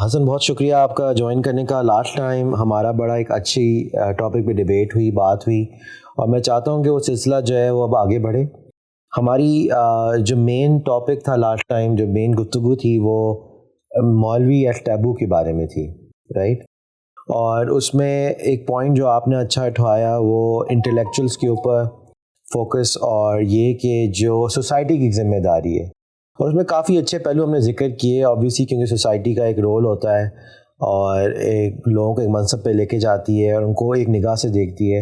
حسن بہت شکریہ آپ کا جوائن کرنے کا. لاسٹ ٹائم ہمارا بڑا ایک اچھی ٹاپک پہ ڈیبیٹ ہوئی, بات ہوئی, اور میں چاہتا ہوں کہ وہ سلسلہ جو ہے وہ اب آگے بڑھے. ہماری جو مین ٹاپک تھا لاسٹ ٹائم, جو مین گفتگو تھی, وہ مولوی ایٹ ٹیبو کے بارے میں تھی, رائٹ؟ اور اس میں ایک پوائنٹ جو آپ نے اچھا اٹھایا وہ انٹلیکچوئلس کے اوپر فوکس, اور یہ کہ جو سوسائٹی کی ذمہ داری ہے, اور اس میں کافی اچھے پہلو ہم نے ذکر کیے. آبویسلی کیونکہ سوسائٹی کا ایک رول ہوتا ہے اور ایک لوگوں کو ایک منصب پہ لے کے جاتی ہے اور ان کو ایک نگاہ سے دیکھتی ہے,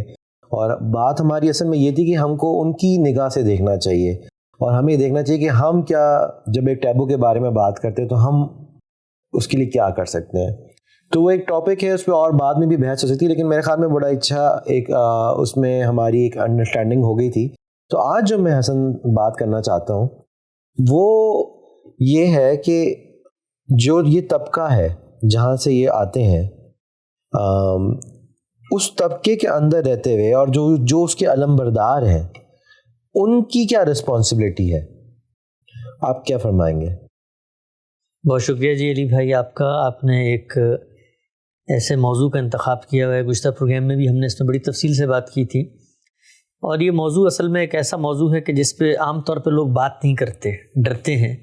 اور بات ہماری اصل میں یہ تھی کہ ہم کو ان کی نگاہ سے دیکھنا چاہیے, اور ہمیں دیکھنا چاہیے کہ ہم کیا, جب ایک ٹیبو کے بارے میں بات کرتے ہیں تو ہم اس کے لیے کیا کر سکتے ہیں. تو وہ ایک ٹاپک ہے, اس پہ اور بعد میں بھی بحث ہو سکتی ہے, لیکن میرے خیال میں بڑا اچھا ایک اس میں ہماری ایک انڈرسٹینڈنگ ہو گئی تھی. تو آج جو میں حسن بات کرنا چاہتا ہوں وہ یہ ہے کہ جو یہ طبقہ ہے جہاں سے یہ آتے ہیں, اس طبقے کے اندر رہتے ہوئے اور جو اس کے علم بردار ہیں, ان کی کیا رسپانسبلٹی ہے؟ آپ کیا فرمائیں گے؟ بہت شکریہ جی علی بھائی آپ کا. آپ نے ایک ایسے موضوع کا انتخاب کیا ہوا ہے. گزشتہ پروگرام میں بھی ہم نے اس میں بڑی تفصیل سے بات کی تھی, اور یہ موضوع اصل میں ایک ایسا موضوع ہے کہ جس پہ عام طور پہ لوگ بات نہیں کرتے, ڈرتے ہیں.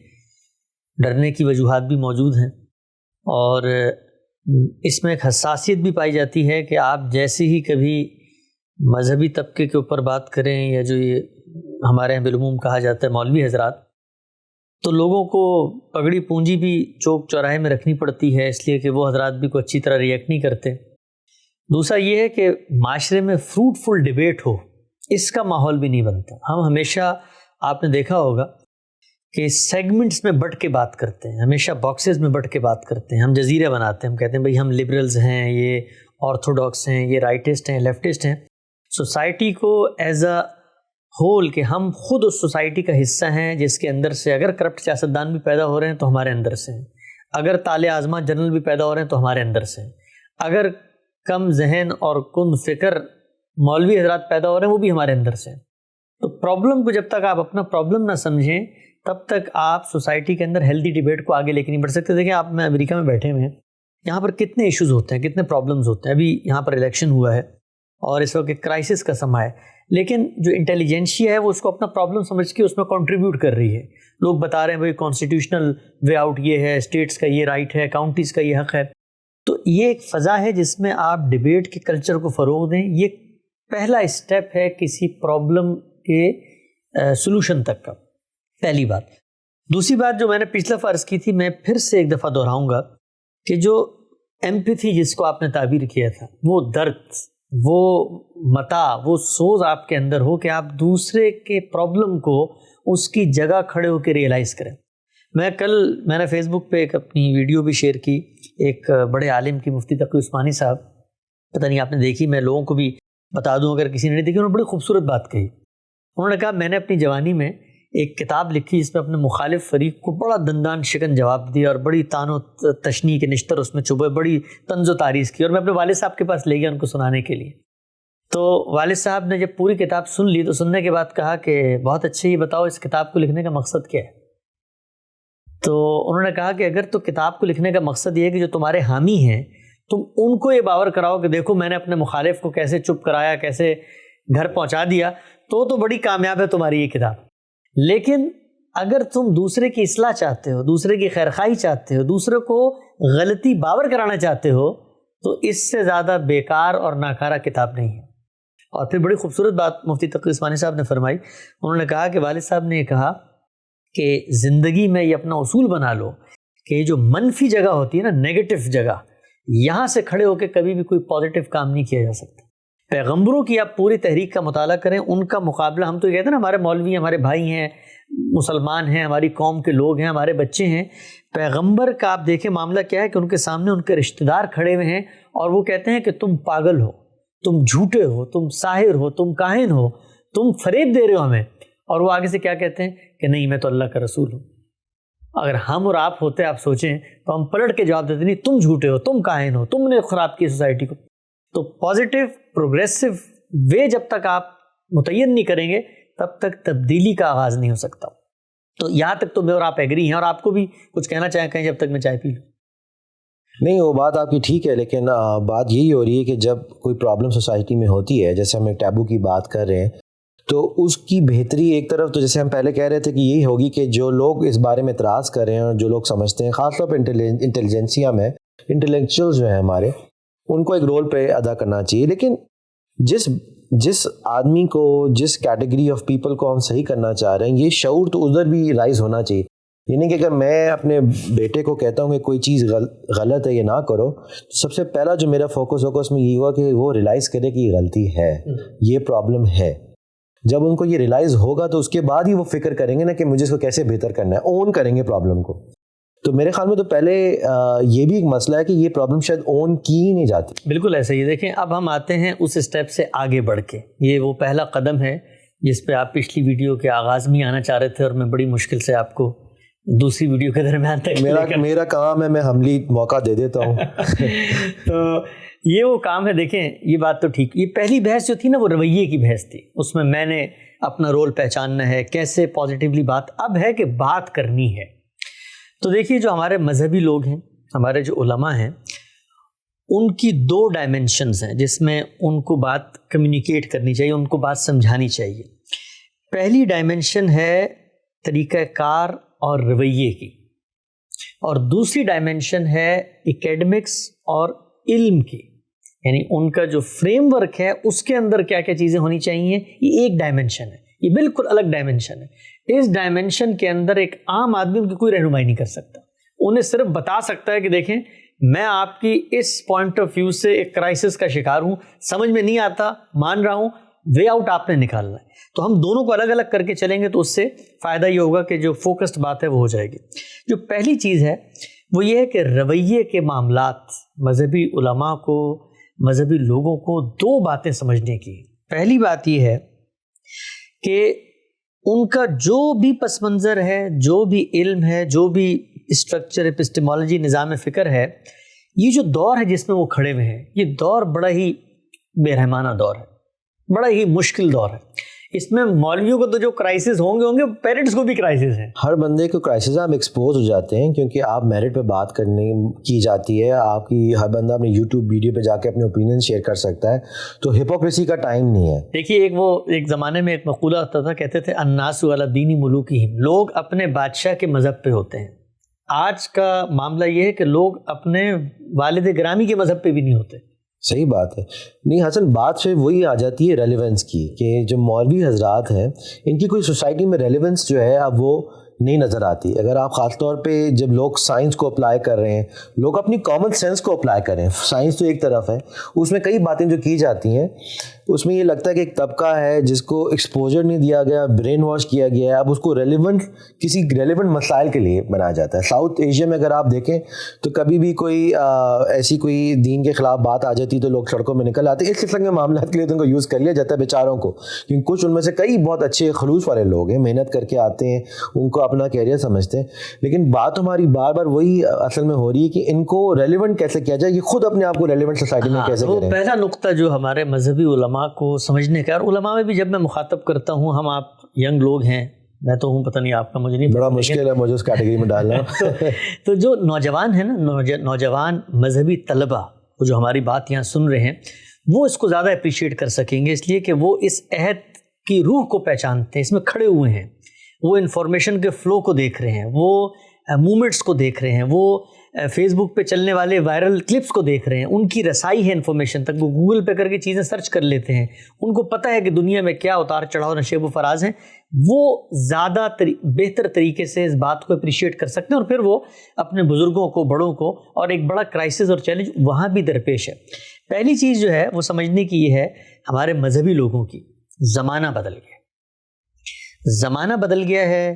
ڈرنے کی وجوہات بھی موجود ہیں, اور اس میں ایک حساسیت بھی پائی جاتی ہے کہ آپ جیسے ہی کبھی مذہبی طبقے کے اوپر بات کریں, یا جو یہ ہمارے یہاں بالعموم کہا جاتا ہے مولوی حضرات, تو لوگوں کو پگڑی پونجی بھی چوک چوراہے میں رکھنی پڑتی ہے, اس لیے کہ وہ حضرات بھی کوئی اچھی طرح ریئیکٹ نہیں کرتے. دوسرا یہ ہے کہ معاشرے میں فروٹفل ڈیبیٹ ہو, اس کا ماحول بھی نہیں بنتا. ہم ہمیشہ, آپ نے دیکھا ہوگا کہ سیگمنٹس میں بٹ کے بات کرتے ہیں, ہمیشہ باکسز میں بٹ کے بات کرتے ہیں. ہم جزیرے بناتے ہیں, ہم کہتے ہیں بھئی ہم لبرلز ہیں, یہ آرتھوڈاکس ہیں, یہ رائٹسٹ ہیں, لیفٹسٹ ہیں. سوسائٹی کو ایز اے ہول کہ ہم خود اس سوسائٹی کا حصہ ہیں, جس کے اندر سے اگر کرپٹ سیاستدان بھی پیدا ہو رہے ہیں تو ہمارے اندر سے ہیں, اگر طالع اعظمہ جنرل بھی پیدا ہو رہے ہیں تو ہمارے اندر سے ہیں, اگر کم ذہن اور کند فکر مولوی حضرات پیدا ہو رہے ہیں وہ بھی ہمارے اندر سے ہیں. تو پرابلم کو جب تک آپ اپنا پرابلم نہ سمجھیں تب تک آپ سوسائٹی کے اندر ہیلدی ڈیبیٹ کو آگے لے کے نہیں بڑھ سکتے. دیکھیں آپ, میں امریکہ میں بیٹھے ہوئے ہیں, یہاں پر کتنے ایشوز ہوتے ہیں, کتنے پرابلمز ہوتے ہیں. ابھی یہاں پر الیکشن ہوا ہے اور اس وقت ایک کرائسس کا سماں ہے, لیکن جو انٹیلیجنشیا ہے وہ اس کو اپنا پرابلم سمجھ کے اس میں کنٹریبیوٹ کر رہی ہے. لوگ بتا رہے ہیں بھائی کانسٹیٹیوشنل وے آؤٹ یہ ہے, اسٹیٹس کا یہ رائٹ ہے, کاؤنٹیز کا یہ حق ہے. تو یہ ایک فضا ہے جس میں آپ ڈیبیٹ کے کلچر کو فروغ دیں. یہ پہلا اسٹیپ ہے کسی پرابلم کے سلوشن تک کا, پہلی بات. دوسری بات جو میں نے پچھلا فرض کی تھی, میں پھر سے ایک دفعہ دہراؤں گا کہ جو ایمپیتھی جس کو آپ نے تعبیر کیا تھا, وہ درد, وہ متاع, وہ سوز آپ کے اندر ہو کہ آپ دوسرے کے پرابلم کو اس کی جگہ کھڑے ہو کے ریئلائز کریں. میں نے فیس بک پہ ایک اپنی ویڈیو بھی شیئر کی, ایک بڑے عالم کی, مفتی تقی عثمانی صاحب, پتہ نہیں آپ نے دیکھی, میں لوگوں کو بھی بتا دوں اگر کسی نے نہیں دیکھی. انہوں نے بڑی خوبصورت بات کہی. انہوں نے کہا میں نے اپنی جوانی میں ایک کتاب لکھی جس میں اپنے مخالف فریق کو بڑا دندان شکن جواب دیا, اور بڑی تان و تشنیع کے نشتر اس میں چبھے, بڑی طنز و تعریض کی, اور میں اپنے والد صاحب کے پاس لے گیا ان کو سنانے کے لیے. تو والد صاحب نے جب پوری کتاب سن لی تو سننے کے بعد کہا کہ بہت اچھے, یہ بتاؤ اس کتاب کو لکھنے کا مقصد کیا ہے؟ تو انہوں نے کہا کہ اگر تو کتاب کو لکھنے کا مقصد یہ ہے کہ جو تمہارے حامی ہیں تم ان کو یہ باور کراؤ کہ دیکھو میں نے اپنے مخالف کو کیسے چپ کرایا, کیسے گھر پہنچا دیا, تو بڑی کامیاب ہے تمہاری یہ کتاب. لیکن اگر تم دوسرے کی اصلاح چاہتے ہو, دوسرے کی خیرخواہی چاہتے ہو, دوسرے کو غلطی باور کرانا چاہتے ہو, تو اس سے زیادہ بیکار اور ناکارہ کتاب نہیں ہے. اور پھر بڑی خوبصورت بات مفتی تقی عثمانی صاحب نے فرمائی. انہوں نے کہا کہ والد صاحب نے یہ کہا کہ زندگی میں یہ اپنا اصول بنا لو کہ یہ جو منفی جگہ ہوتی ہے نا, نیگیٹو جگہ, یہاں سے کھڑے ہو کے کبھی بھی کوئی پازیٹیو کام نہیں کیا جا سکتا. پیغمبروں کی آپ پوری تحریک کا مطالعہ کریں, ان کا مقابلہ, ہم تو کہتے ہیں نا ہمارے مولوی ہیں, ہمارے بھائی ہیں, مسلمان ہیں, ہماری قوم کے لوگ ہیں, ہمارے بچے ہیں. پیغمبر کا آپ دیکھیں معاملہ کیا ہے کہ ان کے سامنے ان کے رشتہ دار کھڑے ہوئے ہیں اور وہ کہتے ہیں کہ تم پاگل ہو, تم جھوٹے ہو, تم ساحر ہو, تم کاہن ہو, تم فریب دے رہے ہو ہمیں. اور وہ آگے سے کیا کہتے ہیں کہ نہیں میں تو اللہ کا رسول ہوں. اگر ہم اور آپ ہوتے, آپ سوچیں, تو ہم پلٹ کے جواب دیتے نہیں تم جھوٹے ہو, تم کاہن ہو, تم نے خراب کی سوسائٹی کو. تو پازیٹیو پروگریسو وے جب تک آپ متعین نہیں کریں گے تب تک تبدیلی کا آغاز نہیں ہو سکتا. تو یہاں تک تو میں اور آپ ایگری ہیں, اور آپ کو بھی کچھ کہنا چاہیں کہیں جب تک میں چائے پی لوں. نہیں وہ بات آپ کی ٹھیک ہے، لیکن بات یہی ہو رہی ہے کہ جب کوئی پرابلم سوسائٹی میں ہوتی ہے، جیسے ہم ایک ٹیبو کی بات کر رہے ہیں، تو اس کی بہتری ایک طرف تو جیسے ہم پہلے کہہ رہے تھے کہ یہی ہوگی کہ جو لوگ اس بارے میں اعتراض کر رہے ہیں اور جو لوگ سمجھتے ہیں، خاص طور پہ انٹیلیجنسیا میں انٹلیکچوئل جو ہیں ہمارے، ان کو ایک رول پہ ادا کرنا چاہیے. لیکن جس آدمی کو، جس کیٹیگری آف پیپل کو ہم صحیح کرنا چاہ رہے ہیں، یہ شعور تو ادھر بھی رائز ہونا چاہیے. یعنی کہ اگر میں اپنے بیٹے کو کہتا ہوں کہ کوئی چیز غلط ہے یہ نہ کرو، سب سے پہلا جو میرا فوکس ہوگا اس میں یہ ہوگا کہ وہ ریلائز کرے کہ یہ غلطی ہے، یہ پرابلم ہے. جب ان کو یہ ریلائز ہوگا تو اس کے بعد ہی وہ فکر کریں گے نا کہ مجھے اس کو کیسے بہتر کرنا ہے، اون کریں گے پرابلم کو. تو میرے خیال میں تو پہلے یہ بھی ایک مسئلہ ہے کہ یہ پرابلم شاید اون کی ہی نہیں جاتی. بالکل ایسا ہی. دیکھیں اب ہم آتے ہیں اس اسٹیپ سے آگے بڑھ کے. یہ وہ پہلا قدم ہے جس پہ آپ پچھلی ویڈیو کے آغاز میں آنا چاہ رہے تھے، اور میں بڑی مشکل سے آپ کو دوسری ویڈیو کے درمیان تک میرا کام ہے، میں حملی موقع دے دیتا ہوں. تو یہ وہ کام ہے. دیکھیں یہ بات تو ٹھیک، یہ پہلی بحث جو تھی نا وہ رویے کی بحث تھی، اس میں نے اپنا رول پہچاننا ہے، کیسے پازیٹیولی بات. اب ہے کہ بات کرنی ہے. تو دیکھیے جو ہمارے مذہبی لوگ ہیں، ہمارے جو علماء ہیں، ان کی دو ڈائمنشنز ہیں جس میں ان کو بات کمیونیکیٹ کرنی چاہیے، ان کو بات سمجھانی چاہیے. پہلی ڈائمنشن ہے طریقہ کار اور رویے کی، اور دوسری ڈائمنشن ہے ایکیڈمکس اور علم کی. یعنی ان کا جو فریم ورک ہے اس کے اندر کیا کیا چیزیں ہونی چاہیے. یہ ایک ڈائمنشن ہے، یہ بالکل الگ ڈائمنشن ہے. اس ڈائمنشن کے اندر ایک عام آدمی ان کی کوئی رہنمائی نہیں کر سکتا. انہیں صرف بتا سکتا ہے کہ دیکھیں میں آپ کی اس پوائنٹ آف ویو سے ایک کرائسس کا شکار ہوں، سمجھ میں نہیں آتا، مان رہا ہوں، وے آؤٹ آپ نے نکالنا ہے. تو ہم دونوں کو الگ الگ کر کے چلیں گے تو اس سے فائدہ یہ ہوگا کہ جو فوکسڈ بات ہے وہ ہو جائے گی. جو پہلی چیز ہے وہ یہ ہے کہ رویے کے معاملات مذہبی علماء کو، مذہبی لوگوں کو دو باتیں سمجھنے کی. پہلی بات یہ ہے کہ ان کا جو بھی پس منظر ہے، جو بھی علم ہے، جو بھی اسٹرکچر، ایپسٹیمالوجی، نظام فکر ہے، یہ جو دور ہے جس میں وہ کھڑے ہوئے ہیں، یہ دور بڑا ہی بے رحمانہ دور ہے، بڑا ہی مشکل دور ہے. اس میں مولویوں کو تو جو کرائسس ہوں گے پیرنٹس کو بھی کرائسس ہیں. ہر بندے کو کرائسس آپ ایکسپوز ہو جاتے ہیں کیونکہ آپ میرٹ پہ بات کرنے کی جاتی ہے. آپ کی ہر بندہ اپنے یوٹیوب ویڈیو پہ جا کے اپنے اوپینین شیئر کر سکتا ہے. تو ہپوکریسی کا ٹائم نہیں ہے. دیکھیے ایک زمانے میں ایک مقولہ ہوتا تھا، کہتے تھے الناس علی دین ملوکہم، لوگ اپنے بادشاہ کے مذہب پہ ہوتے ہیں. آج کا معاملہ یہ ہے کہ لوگ اپنے والد گرامی کے مذہب پہ بھی نہیں ہوتے. صحیح بات ہے. نہیں حسن، بات سے وہی آ جاتی ہے ریلیونس کی، کہ جو مولوی حضرات ہیں ان کی کوئی سوسائٹی میں ریلیونس جو ہے اب وہ نہیں نظر آتی. اگر آپ خاص طور پہ جب لوگ سائنس کو اپلائی کر رہے ہیں، لوگ اپنی کامن سینس کو اپلائی کر رہے ہیں. سائنس تو ایک طرف ہے، اس میں کئی باتیں جو کی جاتی ہیں، اس میں یہ لگتا ہے کہ ایک طبقہ ہے جس کو ایکسپوجر نہیں دیا گیا، برین واش کیا گیا ہے، اب اس کو کسی ریلیونٹ مسائل کے لیے بنایا جاتا ہے. ساؤتھ ایشیا میں اگر آپ دیکھیں تو کبھی بھی کوئی ایسی کوئی دین کے خلاف بات آ جاتی تو لوگ سڑکوں میں نکل آتے. اس قسم کے معاملات کے لیے تو ان کو یوز کر لیا جاتا ہے بیچاروں کو، کیونکہ کچھ ان میں سے کئی بہت اچھے خلوص والے لوگ ہیں، محنت کر کے آتے ہیں، ان کو اپنا کیریئر سمجھتے ہیں. لیکن بات ہماری بار بار وہی اصل میں ہو رہی ہے کہ ان کو ریلیونٹ کیسے کیا جائے، یہ خود اپنے آپ کو ریلیونٹ سوسائٹی میں کیسے کریں. پہلا نقطہ جو ہمارے مذہبی علماء کو سمجھنے کا، اور علماء میں بھی جب میں مخاطب کرتا ہوں، ہم آپ ینگ لوگ ہیں، میں تو ہوں، پتہ نہیں آپ کا مجھے نہیں، بڑا مشکل ہے مجھے اس کیٹیگری میں ڈالنا. تو جو نوجوان ہیں نا، نوجوان مذہبی طلبہ وہ جو ہماری بات یہاں سن رہے ہیں، وہ اس کو زیادہ اپریشیٹ کر سکیں گے، اس لیے کہ وہ اس عہد کی روح کو پہچانتے ہیں، اس میں کھڑے ہوئے ہیں، وہ انفارمیشن کے فلو کو دیکھ رہے ہیں، وہ موومنٹس کو دیکھ رہے ہیں، وہ فیس بک پہ چلنے والے وائرل کلپس کو دیکھ رہے ہیں، ان کی رسائی ہے انفارمیشن تک، وہ گوگل پہ کر کے چیزیں سرچ کر لیتے ہیں، ان کو پتہ ہے کہ دنیا میں کیا اتار چڑھاؤ، نشیب و فراز ہیں. وہ زیادہ بہتر طریقے سے اس بات کو اپریشیٹ کر سکتے ہیں، اور پھر وہ اپنے بزرگوں کو، بڑوں کو، اور ایک بڑا کرائسس اور چیلنج وہاں بھی درپیش ہے. پہلی چیز جو ہے وہ سمجھنے کی یہ ہے، ہمارے مذہبی لوگوں کی زمانہ بدل گیا، زمانہ بدل گیا ہے.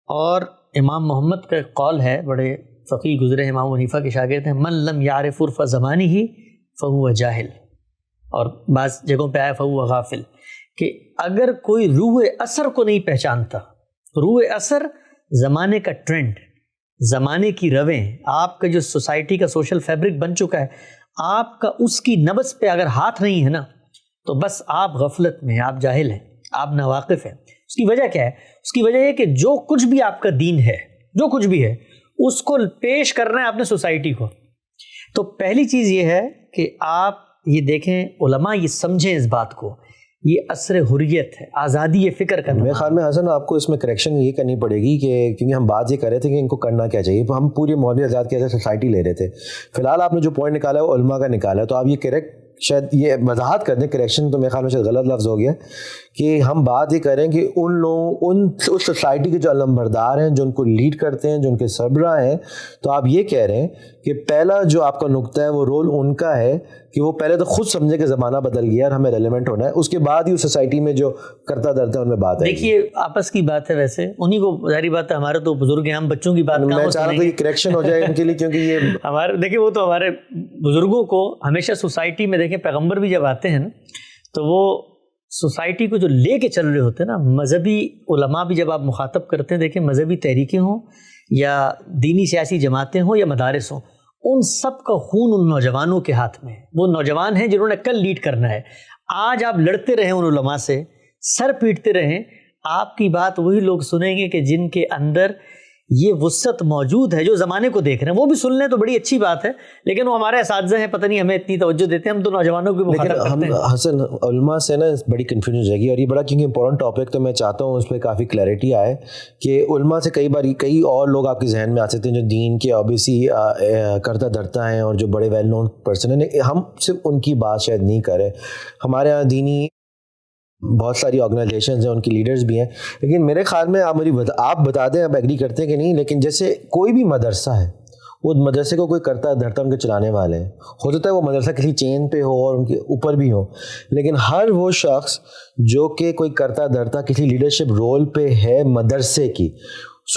اور امام محمد کا ایک قول ہے، بڑے فقیہ گزرے ہیں، امام حنیفہ کے شاگرد ہیں، من لم یعرف عرف زمانہ فہو جاہل، اور بعض جگہوں پہ آیا فہو غافل، کہ اگر کوئی روح اثر کو نہیں پہچانتا، روح اثر زمانے کا ٹرینڈ، زمانے کی رویں، آپ کا جو سوسائٹی کا سوشل فیبرک بن چکا ہے، آپ کا اس کی نبض پہ اگر ہاتھ نہیں ہے نا، تو بس آپ غفلت میں ہیں، آپ جاہل ہیں، آپ ناواقف ہیں. اس کی وجہ کیا ہے؟ اس کی وجہ یہ کہ جو کچھ بھی آپ کا دین ہے، جو کچھ بھی ہے، اس کو پیش کرنا ہے اپنے سوسائٹی کو. تو پہلی چیز یہ ہے کہ آپ یہ دیکھیں، علماء یہ سمجھیں اس بات کو، یہ عصر حریت ہے، آزادی فکر کا. میرے خیال میں حسن آپ کو اس میں کریکشن یہ کرنی پڑے گی کہ کیونکہ ہم بات یہ کر رہے تھے کہ ان کو کرنا کیا چاہیے، ہم پوری مولوی آزاد کی سوسائٹی لے رہے تھے. فی الحال آپ نے جو پوائنٹ نکالا ہے وہ علماء کا نکالا ہے، تو آپ یہ کریکٹ شاید یہ وضاحت کر دیں، کریکشن تو میرے خیال میں شاید غلط لفظ ہو گیا، کہ ہم بات یہ کریں کہ ان لوگوں اس سوسائٹی کے جو علمبردار ہیں، جو ان کو لیڈ کرتے ہیں، جو ان کے سربراہ ہیں، تو آپ یہ کہہ رہے ہیں کہ پہلا جو آپ کا نقطہ ہے وہ رول ان کا ہے کہ وہ پہلے تو خود سمجھے کہ زمانہ بدل گیا اور ہمیں ریلیونٹ ہونا ہے، اس کے بعد ہی اس سوسائٹی میں جو کرتا درتا ہے ان میں بات ہے. دیکھیے آپس کی بات ہے، ویسے انہی کو ظاہری بات ہے، ہمارے تو بزرگ ہیں، ہم بچوں کی بات میں چاہ رہا تھا کہ کریکشن ہو جائے ان کے لیے، کیونکہ یہ ہمارے دیکھیں وہ تو ہمارے بزرگوں کو ہمیشہ سوسائٹی میں دیکھیں، پیغمبر بھی جب آتے ہیں نا تو وہ سوسائٹی کو جو لے کے چل رہے ہوتے ہیں نا، مذہبی علماء بھی جب آپ مخاطب کرتے ہیں، دیکھیں مذہبی تحریکیں ہوں یا دینی سیاسی جماعتیں ہوں یا مدارس ہوں، ان سب کا خون ان نوجوانوں کے ہاتھ میں ہے. وہ نوجوان ہیں جنہوں نے کل لیڈ کرنا ہے. آج آپ لڑتے رہیں ان علماء سے، سر پیٹتے رہیں، آپ کی بات وہی لوگ سنیں گے کہ جن کے اندر یہ وسعت موجود ہے، جو زمانے کو دیکھ رہے ہیں. وہ بھی سن لیں تو بڑی اچھی بات ہے، لیکن وہ ہمارے اساتذہ ہیں، پتہ نہیں ہمیں اتنی توجہ دیتے ہیں، ہم تو نوجوانوں کو مخاطب کرتے ہیں. حسن علماء سے نا بڑی کنفیوژن ہو جائے گی، اور یہ بڑا کیونکہ امپورٹنٹ ٹاپک، تو میں چاہتا ہوں اس پہ کافی کلیئرٹی آئے کہ علماء سے کئی اور لوگ آپ کے ذہن میں آ سکتے ہیں جو دین کے اوبیسی کرتا دھرتا ہیں اور جو بڑے ویل نون پرسن ہیں. ہم صرف ان کی بات شاید نہیں کریں، ہمارے یہاں دینی بہت ساری آرگنائزیشنز ہیں، ان کی لیڈرز بھی ہیں، لیکن میرے خیال میں آپ بتا دیں آپ ایگری کرتے ہیں کہ نہیں، لیکن جیسے کوئی بھی مدرسہ ہے، وہ مدرسے کو کوئی کرتا دھرتا ان کے چلانے والے ہیں، ہو سکتا ہے وہ مدرسہ کسی چین پہ ہو اور ان کے اوپر بھی ہو، لیکن ہر وہ شخص جو کہ کوئی کرتا دھرتا کسی لیڈرشپ رول پہ ہے مدرسے کی،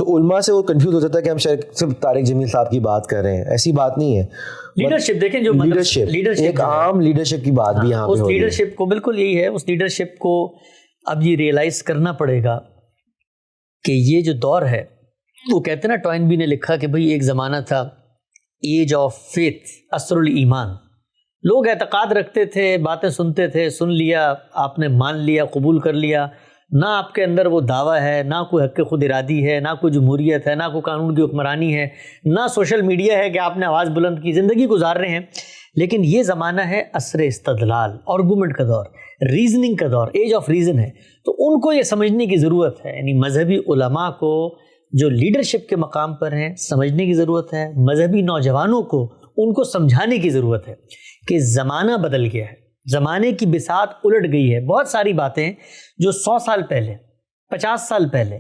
علماء سے وہ کنفیوز ہو جاتا ہے کہ ہم شاید صرف طارق جمیل صاحب کی بات کر رہے ہیں. ایسی بات نہیں ہے. لیڈرشپ دیکھیں، جو لیڈرشپ ایک عام لیڈرشپ کی بات بھی یہاں پہ اس ہو رہی ہے. لیڈرشپ کو بالکل یہی ہے، اس لیڈرشپ کو اب یہ ریئلائز کرنا پڑے گا کہ یہ جو دور ہے، وہ کہتے ہیں نا، ٹوائن بی نے لکھا کہ بھئی ایک زمانہ تھا ایج آف فیتھ، عصر الایمان. لوگ اعتقاد رکھتے تھے، باتیں سنتے تھے، سن لیا آپ نے، مان لیا، قبول کر لیا، نہ آپ کے اندر وہ دعویٰ ہے، نہ کوئی حق خود ارادی ہے، نہ کوئی جمہوریت ہے، نہ کوئی قانون کی حکمرانی ہے، نہ سوشل میڈیا ہے کہ آپ نے آواز بلند کی، زندگی گزار رہے ہیں. لیکن یہ زمانہ ہے عصر استدلال، آرگومنٹ کا دور، ریزننگ کا دور، ایج آف ریزن ہے. تو ان کو یہ سمجھنے کی ضرورت ہے، یعنی مذہبی علماء کو جو لیڈرشپ کے مقام پر ہیں سمجھنے کی ضرورت ہے، مذہبی نوجوانوں کو ان کو سمجھانے کی ضرورت ہے کہ زمانہ بدل گیا ہے، زمانے کی بساط الٹ گئی ہے. بہت ساری باتیں جو 100 سال پہلے، 50 سال پہلے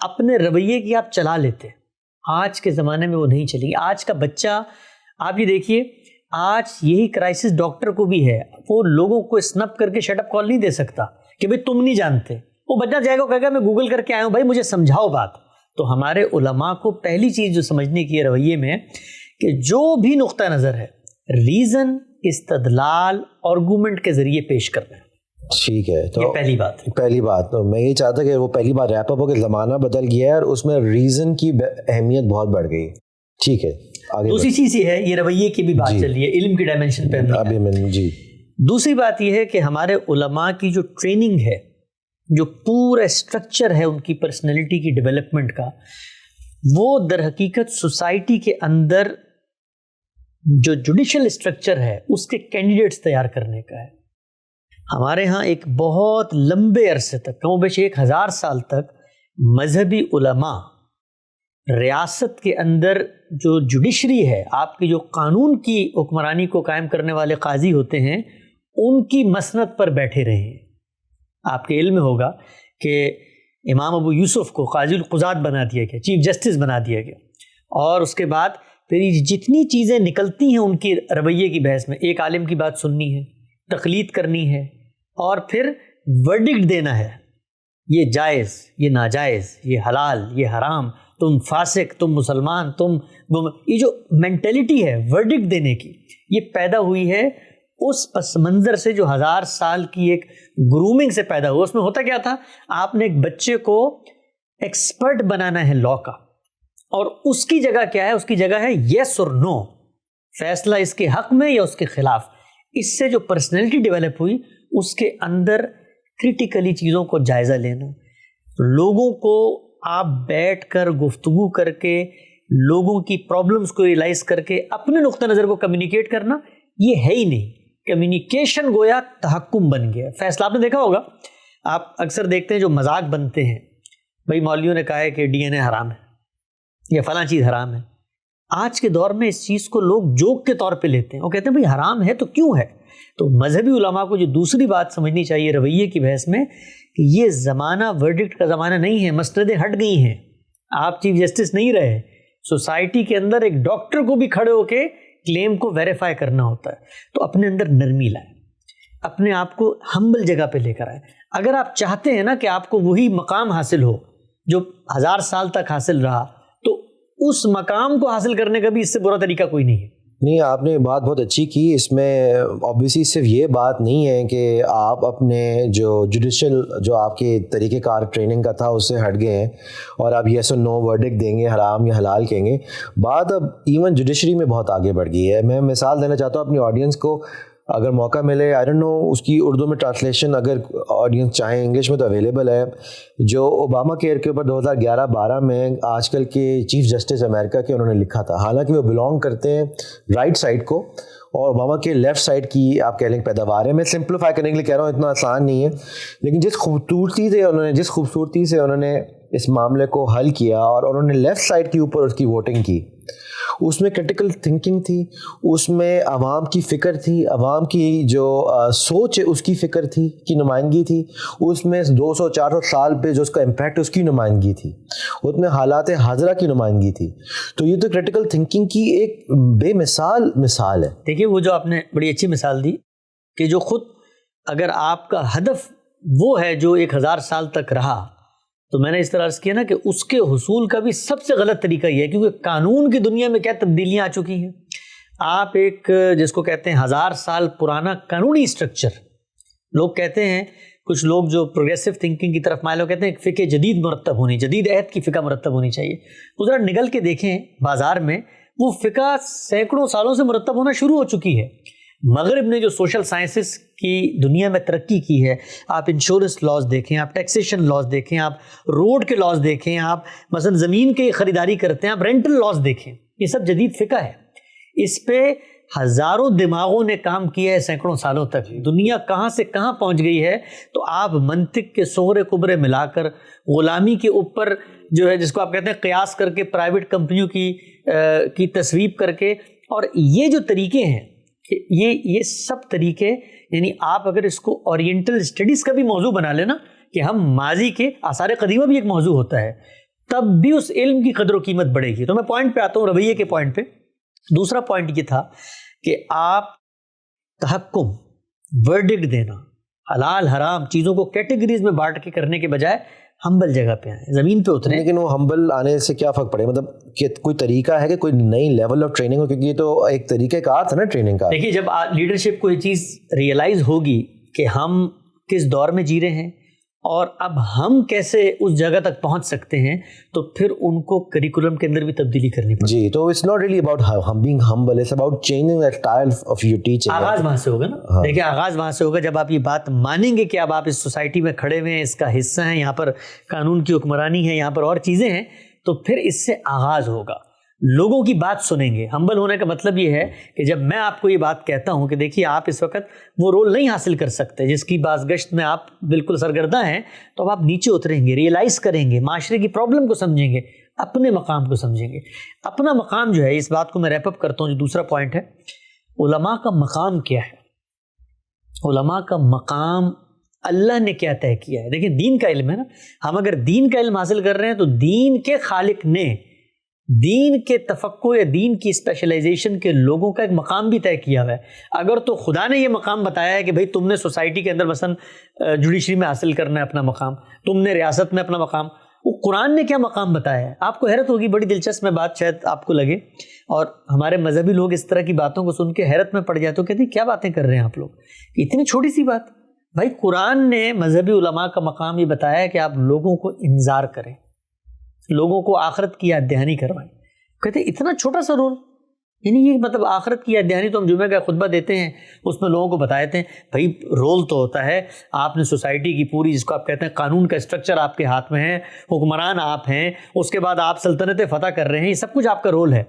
اپنے رویے کی آپ چلا لیتے، آج کے زمانے میں وہ نہیں چلی. آج کا بچہ آپ یہ دیکھیے، آج یہی کرائسس ڈاکٹر کو بھی ہے، وہ لوگوں کو اسنپ کر کے شٹ اپ کال نہیں دے سکتا کہ بھئی تم نہیں جانتے. وہ بچہ جائے گا کہے گا میں گوگل کر کے آیا ہوں، بھائی مجھے سمجھاؤ بات. تو ہمارے علماء کو پہلی چیز جو سمجھنے کی ہے رویے میں، کہ جو بھی نقطہ نظر ہے ریزن، استدلال، آرگومنٹ کے ذریعے پیش کرنا ہے. ٹھیک ہے، تو یہ پہلی بات تو میں یہ چاہتا کہ وہ پہلی بات ریپ اپ ہو کہ زمانہ بدل گیا ہے اور اس میں ریزن کی اہمیت بہت بڑھ گئی. ٹھیک ہے، دوسری چیز یہ ہے، یہ رویے کی بھی بات چل رہی ہے، علم کی ڈائمنشن پہ. دوسری بات یہ ہے کہ ہمارے علماء کی جو ٹریننگ ہے، جو پورا اسٹرکچر ہے ان کی پرسنالٹی کی ڈیولپمنٹ کا، وہ در حقیقت سوسائٹی کے اندر جو جوڈیشل اسٹرکچر ہے اس کے کینڈیڈیٹس تیار کرنے کا ہے. ہمارے ہاں ایک بہت لمبے عرصے تک، کم و بیش 1000 سال تک، مذہبی علماء ریاست کے اندر جو جوڈیشری ہے، آپ کی جو قانون کی حکمرانی کو قائم کرنے والے قاضی ہوتے ہیں، ان کی مسند پر بیٹھے رہے ہیں. آپ کے علم میں ہوگا کہ امام ابو یوسف کو قاضی القضات بنا دیا گیا، چیف جسٹس بنا دیا گیا، اور اس کے بعد پھر جتنی چیزیں نکلتی ہیں ان کی رویے کی بحث میں، ایک عالم کی بات سننی ہے، تقلید کرنی ہے، اور پھر ورڈکٹ دینا ہے، یہ جائز، یہ ناجائز، یہ حلال، یہ حرام، تم فاسق، تم مسلمان، یہ جو مینٹلٹی ہے ورڈکٹ دینے کی، یہ پیدا ہوئی ہے اس پس منظر سے جو 1000 سال کی ایک گرومنگ سے پیدا ہوا. اس میں ہوتا کیا تھا، آپ نے ایک بچے کو ایکسپرٹ بنانا ہے لا کا، اور اس کی جگہ کیا ہے، اس کی جگہ ہے یس اور نو، فیصلہ اس کے حق میں یا اس کے خلاف. اس سے جو پرسنالٹی ڈیولپ ہوئی، اس کے اندر کریٹیکلی چیزوں کو جائزہ لینا، لوگوں کو آپ بیٹھ کر گفتگو کر کے لوگوں کی پرابلمز کو ریئلائز کر کے اپنے نقطہ نظر کو کمیونیکیٹ کرنا یہ ہے ہی نہیں. کمیونیکیشن گویا تحکم بن گیا. فیصلہ آپ نے دیکھا ہوگا, آپ اکثر دیکھتے ہیں جو مذاق بنتے ہیں, بھائی مولویوں نے کہا ہے کہ ڈی این اے حرام ہے یا فلاں چیز حرام ہے. آج کے دور میں اس چیز کو لوگ جوک کے طور پہ لیتے ہیں, وہ کہتے ہیں بھئی حرام ہے تو کیوں ہے. تو مذہبی علماء کو جو دوسری بات سمجھنی چاہیے رویے کی بحث میں کہ یہ زمانہ ورڈکٹ کا زمانہ نہیں ہے, مستندیں ہٹ گئی ہیں. آپ چیف جسٹس نہیں رہے. سوسائٹی کے اندر ایک ڈاکٹر کو بھی کھڑے ہو کے کلیم کو ویریفائی کرنا ہوتا ہے. تو اپنے اندر نرمی لائیں, اپنے آپ کو ہمبل جگہ پہ لے کر آئیں. اگر آپ چاہتے ہیں نا کہ آپ کو وہی مقام حاصل ہو جو 1000 سال تک حاصل رہا, تو اس مقام کو حاصل کرنے کا بھی اس سے برا طریقہ کوئی نہیں ہے. نہیں, آپ نے بات بہت اچھی کی. اس میں اوبیسلی صرف یہ بات نہیں ہے کہ آپ اپنے جو جوڈیشل جو آپ کے طریقہ کار ٹریننگ کا تھا اس سے ہٹ گئے ہیں اور آپ یس اور نو ورڈکٹ دیں گے, حرام یا حلال کہیں گے. بات اب ایون جوڈیشری میں بہت آگے بڑھ گئی ہے. میں مثال دینا چاہتا ہوں اپنی آڈینس کو, اگر موقع ملے, آئی ڈونٹ نو اس کی اردو میں ٹرانسلیشن اگر آڈینس چاہیں انگلش میں تو اویلیبل ہے, جو اوباما کیئر کے اوپر 2011-12 میں آج کل کے چیف جسٹس امریکہ کے انہوں نے لکھا تھا. حالانکہ وہ بلانگ کرتے ہیں رائٹ سائڈ کو اور اوباما کے لیفٹ سائڈ کی آپ کہہ لیں پیداوار ہے. میں سمپلیفائی کرنے کے لیے کہہ رہا ہوں, اتنا آسان نہیں ہے, لیکن جس خوبصورتی سے انہوں نے اس معاملے کو حل کیا اور انہوں نے لیفٹ سائڈ کے اوپر اس کی ووٹنگ کی, اس میں کرٹیکل تھنکنگ تھی, اس میں عوام کی فکر تھی, عوام کی جو سوچ ہے اس کی فکر تھی, کی نمائندگی تھی, اس میں 200-400 سال پہ جو اس کا امپیکٹ اس کی نمائندگی تھی, اس میں حالات حاضرہ کی نمائندگی تھی. تو یہ تو کرٹیکل تھنکنگ کی ایک بے مثال ہے. دیکھیے وہ جو آپ نے بڑی اچھی مثال دی کہ جو خود اگر آپ کا ہدف وہ ہے جو 1000 سال تک رہا, تو میں نے اس طرح عرض کیا نا کہ اس کے حصول کا بھی سب سے غلط طریقہ یہ ہے, کیونکہ قانون کی دنیا میں کیا تبدیلیاں آ چکی ہیں. آپ ایک جس کو کہتے ہیں 1000 سال پرانا قانونی اسٹرکچر, لوگ کہتے ہیں کچھ لوگ جو پروگریسو تھنکنگ کی طرف مائل ہو کہتے ہیں فقہ جدید مرتب ہونی, جدید عہد کی فقہ مرتب ہونی چاہیے. وہ ذرا نگل کے دیکھیں بازار میں, وہ فقہ سینکڑوں سالوں سے مرتب ہونا شروع ہو چکی ہے. مغرب نے جو سوشل سائنسز کی دنیا میں ترقی کی ہے, آپ انشورنس لاز دیکھیں, آپ ٹیکسیشن لاز دیکھیں, آپ روڈ کے لاز دیکھیں, آپ مثلا زمین کی خریداری کرتے ہیں, آپ رینٹل لاز دیکھیں, یہ سب جدید فقہ ہے. اس پہ ہزاروں دماغوں نے کام کیا ہے سینکڑوں سالوں تک. دنیا کہاں سے کہاں پہنچ گئی ہے, تو آپ منطق کے صغرے کبرے ملا کر غلامی کے اوپر جو ہے جس کو آپ کہتے ہیں قیاس کر کے پرائیویٹ کمپنیوں کی تصویب کر کے, اور یہ جو طریقے ہیں یہ سب طریقے, یعنی آپ اگر اس کو اورینٹل اسٹڈیز کا بھی موضوع بنا لینا کہ ہم ماضی کے آثار قدیمہ بھی ایک موضوع ہوتا ہے, تب بھی اس علم کی قدر و قیمت بڑھے گی. تو میں پوائنٹ پہ آتا ہوں, رویے کے پوائنٹ پہ. دوسرا پوائنٹ یہ تھا کہ آپ تحکم, ورڈکٹ دینا, حلال حرام چیزوں کو کیٹیگریز میں بانٹ کے کرنے کے بجائے ہمبل جگہ پہ آئیں, زمین پہ اتریں. لیکن وہ ہمبل آنے سے کیا فرق پڑے, مطلب کہ کوئی طریقہ ہے کہ کوئی نئی لیول آف ٹریننگ ہو, کیونکہ یہ تو ایک طریقہ کار تھا نا ٹریننگ کا. دیکھیے جب لیڈرشپ کو یہ چیز ریئلائز ہوگی کہ ہم کس دور میں جی رہے ہیں اور اب ہم کیسے اس جگہ تک پہنچ سکتے ہیں, تو پھر ان کو کریکولم کے اندر بھی تبدیلی کرنی پڑے. جی, تو it's not really about being humble, it's about changing the style of your teaching. آغاز وہاں سے ہوگا نا. دیکھیں آغاز وہاں سے ہوگا جب آپ یہ بات مانیں گے کہ اب آپ اس سوسائٹی میں کھڑے ہوئے ہیں, اس کا حصہ ہیں, یہاں پر قانون کی حکمرانی ہے, یہاں پر اور چیزیں ہیں, تو پھر اس سے آغاز ہوگا. لوگوں کی بات سنیں گے. ہمبل ہونے کا مطلب یہ ہے کہ جب میں آپ کو یہ بات کہتا ہوں کہ دیکھیے آپ اس وقت وہ رول نہیں حاصل کر سکتے جس کی بازگشت میں آپ بالکل سرگردہ ہیں, تو اب آپ نیچے اتریں گے, ریئلائز کریں گے, معاشرے کی پرابلم کو سمجھیں گے, اپنے مقام کو سمجھیں گے. اپنا مقام جو ہے, اس بات کو میں ریپ اپ کرتا ہوں, جو دوسرا پوائنٹ ہے, علماء کا مقام کیا ہے. علماء کا مقام اللہ نے کیا طے کیا ہے. دیکھیں دین کا علم ہے نا, ہم اگر دین کا علم حاصل کر رہے ہیں تو دین کے خالق نے دین کے تفقع یا دین کی اسپیشلائزیشن کے لوگوں کا ایک مقام بھی طے کیا ہوا ہے. اگر تو خدا نے یہ مقام بتایا ہے کہ بھئی تم نے سوسائٹی کے اندر مثلا جوڈیشری میں حاصل کرنا ہے اپنا مقام, تم نے ریاست میں اپنا مقام, وہ قرآن نے کیا مقام بتایا ہے. آپ کو حیرت ہوگی, بڑی دلچسپ میں بات شاید آپ کو لگے, اور ہمارے مذہبی لوگ اس طرح کی باتوں کو سن کے حیرت میں پڑ جاتے تو کہتے ہیں کیا باتیں کر رہے ہیں آپ لوگ, اتنی چھوٹی سی بات. بھائی قرآن نے مذہبی علماء کا مقام یہ بتایا ہے کہ آپ لوگوں کو انذار کریں, لوگوں کو آخرت کی یاد دہانی کروائیں. کہتے اتنا چھوٹا سا رول, یعنی یہ مطلب آخرت کی یاد دہانی تو ہم جمعہ کا خطبہ دیتے ہیں، اس میں لوگوں کو بتاتے ہیں بھائی رول تو ہوتا ہے، آپ نے سوسائٹی کی پوری جس کو آپ کہتے ہیں قانون کا اسٹرکچر آپ کے ہاتھ میں ہے، حکمران آپ ہیں، اس کے بعد آپ سلطنتیں فتح کر رہے ہیں، یہ سب کچھ آپ کا رول ہے۔